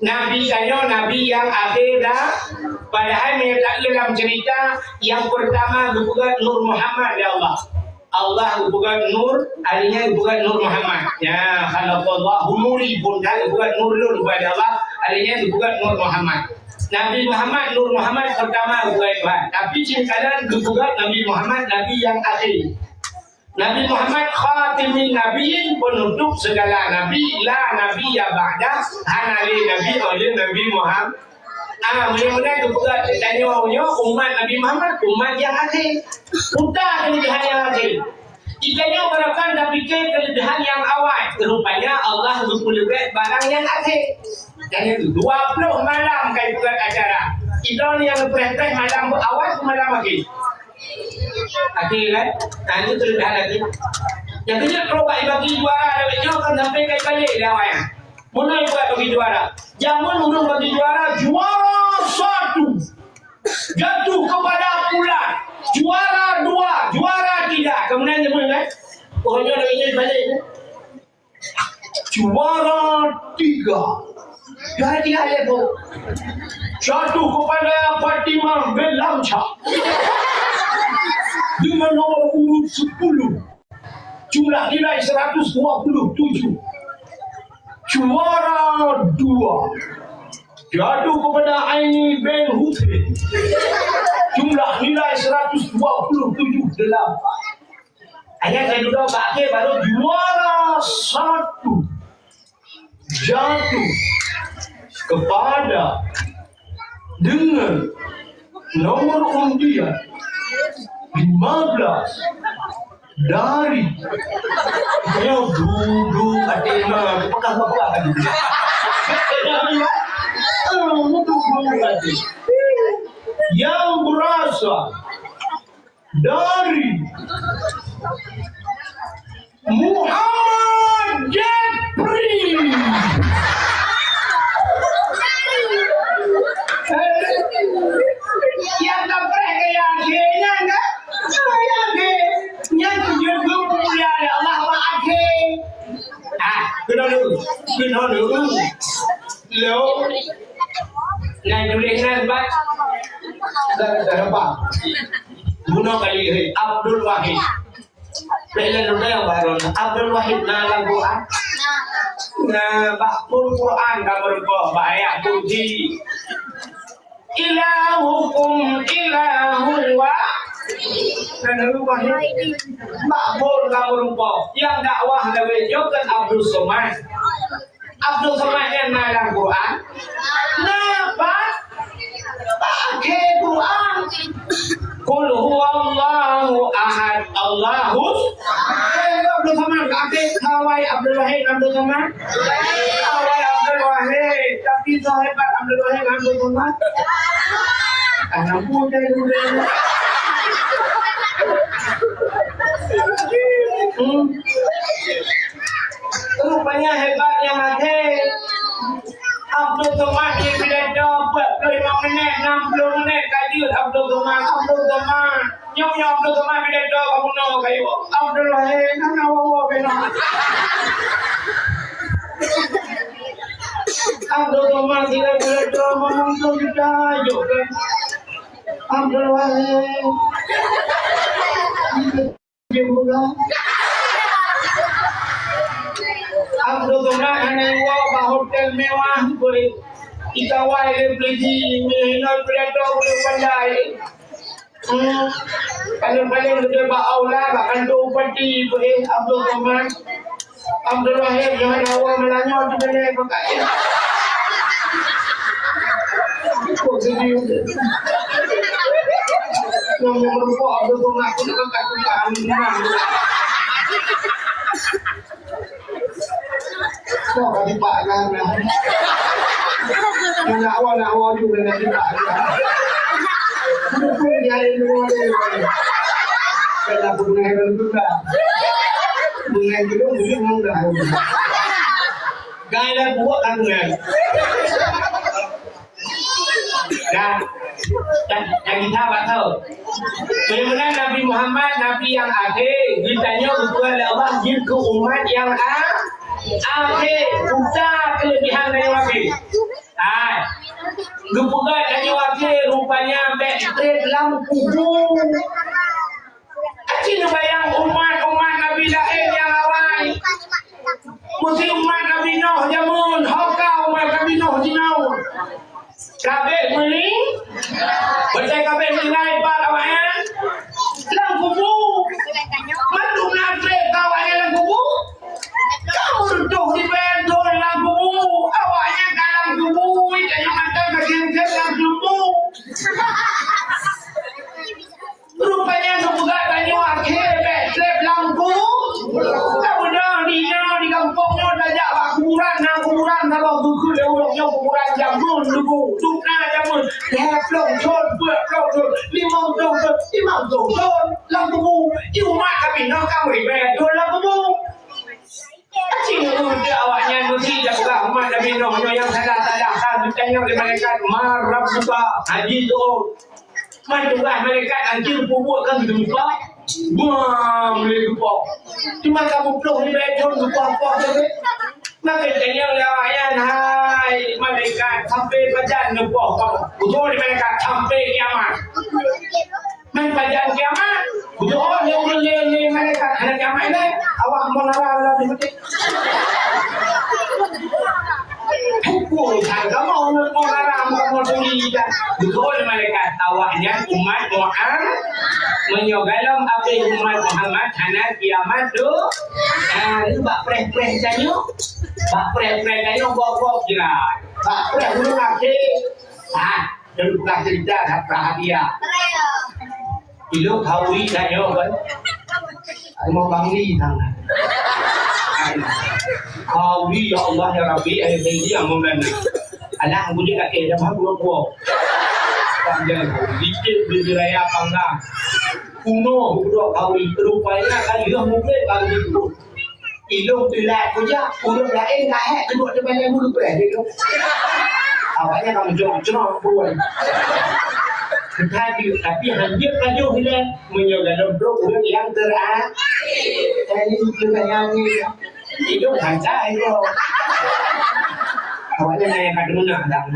Nabi katanya Nabi yang akhir dah. Padahal menyatakan dalam cerita yang pertama berpegang Nur Muhammad ya Allah. Allah bukan nur, artinya bukan Nur Muhammad. Ya, khalaqallahu nuri pun bukan nur kepada Allah, artinya bukan Nur Muhammad. Nabi Muhammad, Nur Muhammad pertama bukan Tuhan. Tapi cintakan bukan Nabi Muhammad, Nabi yang akhir. Nabi Muhammad khatimin nabiyyin, penutup segala nabi, la nabiyya ba'da, hanali nabi oleh Nabi Muhammad. Mudah-mudahan kepada tanya umat Nabi Muhammad, umat yang akhir. Udah kelebihan yang akhir. Kita berakan dah fikir kelebihan yang awal. Rupanya Allah berkulibet barang yang akhir. Dan itu 20 malam kali buat acara. Kita ni yang berhenti malam awal ke malam akhir. Akhir kan? Nah ini kelebihan lagi. Yang kedua kalau bagi juara, dia akan sampai kali balik dah awal. Mulai buat bagi juara. Jangan urung bagi juara satu jatuh kepada bulan, juara 2, juara 3. Kemudian dia kan? Pokoknya nak ingin balik. Juara 3. Juara 3 dia tu. Jatuh kepada Fatimah bin Lamcha dengan nomor urut 10. Jumlah nilai 127. Juara 2 jatuh kepada Aini bin Husain. Jumlah nilai 127 8. Hanya saya duduk ke akhir baru juara 1 jatuh kepada dengan nomor undian 15 dari saya duduk ada pegang-pegang tadi. Yang berasal dari Muhammad Jeffrey. Yang dapat keyakinan kan? Yang juga mulia Allah akhir. Kena dulu. Lo nak tulis sebab apa? Guna kali Abdul Wahid. Bila dulu yang baru Abdul Wahid dalam Quran. Bakul Quran kabar ayat puji. Ilahukum ilahun wa. Lalu Wahid Bakul kabar yang dakwah dari Jokan Abdul Somad. Abdul Somad yang dalam Quran. Napa? Pakai Quran. Qul huwallahu ahad Allahus. Abdul Somad pakai Kawai Abdul Wahid Abdul Somad. Kawai Abdul Wahid. Tapi sahabat Abdul Wahid Abdul Somad. Anak muda dulu. Rupanya hebat yang ada. Abdul Somad dia bila dapat 5 minit, 60 minit kaji Abdul Somad. Nyonya Abdul Somad bila dapat kamu nak kayu. Abdul Wahid nak awak bina. Abdul Somad dia bila dapat ngomong kita ajuk kan. Abdul Wahid. Dia bukan. Abdul Somad hanya bawa hotel mewah boleh ikawai dia beli minum kereta boleh pandai. Paling-paling dia bawa aula bahkan tu upati boleh Abdul Somad. Abdul Wahid jangan awak melanyar di mana pakai. Kok sedih. Yang merupakan Abdul Somad pun kakak-kakak kok kami pak kan nak awal juga nanti pak pun jadi dulu kalau bunga juga enggak gaya buat kan dan kita tahu bagaimana Nabi Muhammad Nabi yang akhir ditanya kepada Allah jika umat yang akhir buta kelebihan dari wakil. Gepugat dari wakil rupanya backstreet lampu. Acina bayang umat Nabi lain yang awal. Mesti umat Nabi Nuh jamun, hokau umat Nabi Nuh jinau. Kabeh meni, percaya kabeh menilai part awaknya. Lampu. Mandu nak jamun dulu, tukna jamun, lep long chon, buat long chon, limau long chon, imam long chon, long tubuh, iumat kami nak kami betul long tubuh. Cina dia awaknya mesti jaga umat Nabi Nuh yang salah ditanya oleh malaikat marab buka haji tu. Mantulah malaikat anjir pupuk kan lupa. Bam boleh lupa. Cuma kamu peluk ni betul lupa apa saja. Maka tanya oleh awaknya hai malaikat sampai badan lupa kamu. Betul ni malaikat sampai kiamat. Man badan kiamat. Betul ni boleh malaikat ada kiamat ni. Awak mau narang di betul. Harga mau larang kamu beli dan betul malaikat awaknya umat Muhammad menyogalam apa umat Muhammad karena kiamat tu itu bak preh-preh janyo bok jelas bak preh dulu lagi dan bukan cerita dan perhatian itu kawi janyo kan mau bangli tangan kawi ya Allah ya Rabbi ada janji yang membenar anak bunyi kakek dah mahu buat panjang dikit berjaya panggang kuno budak kawi rupanya kan dia mungkin kali itu ilmu telat punya budak lain dah kedua depan yang mulut berat itu awaknya kamu jom buat tapi hampir kaju hilang menyogalam budak yang terakhir ini bukan yang ini itu hantar itu awaknya naik kadang nak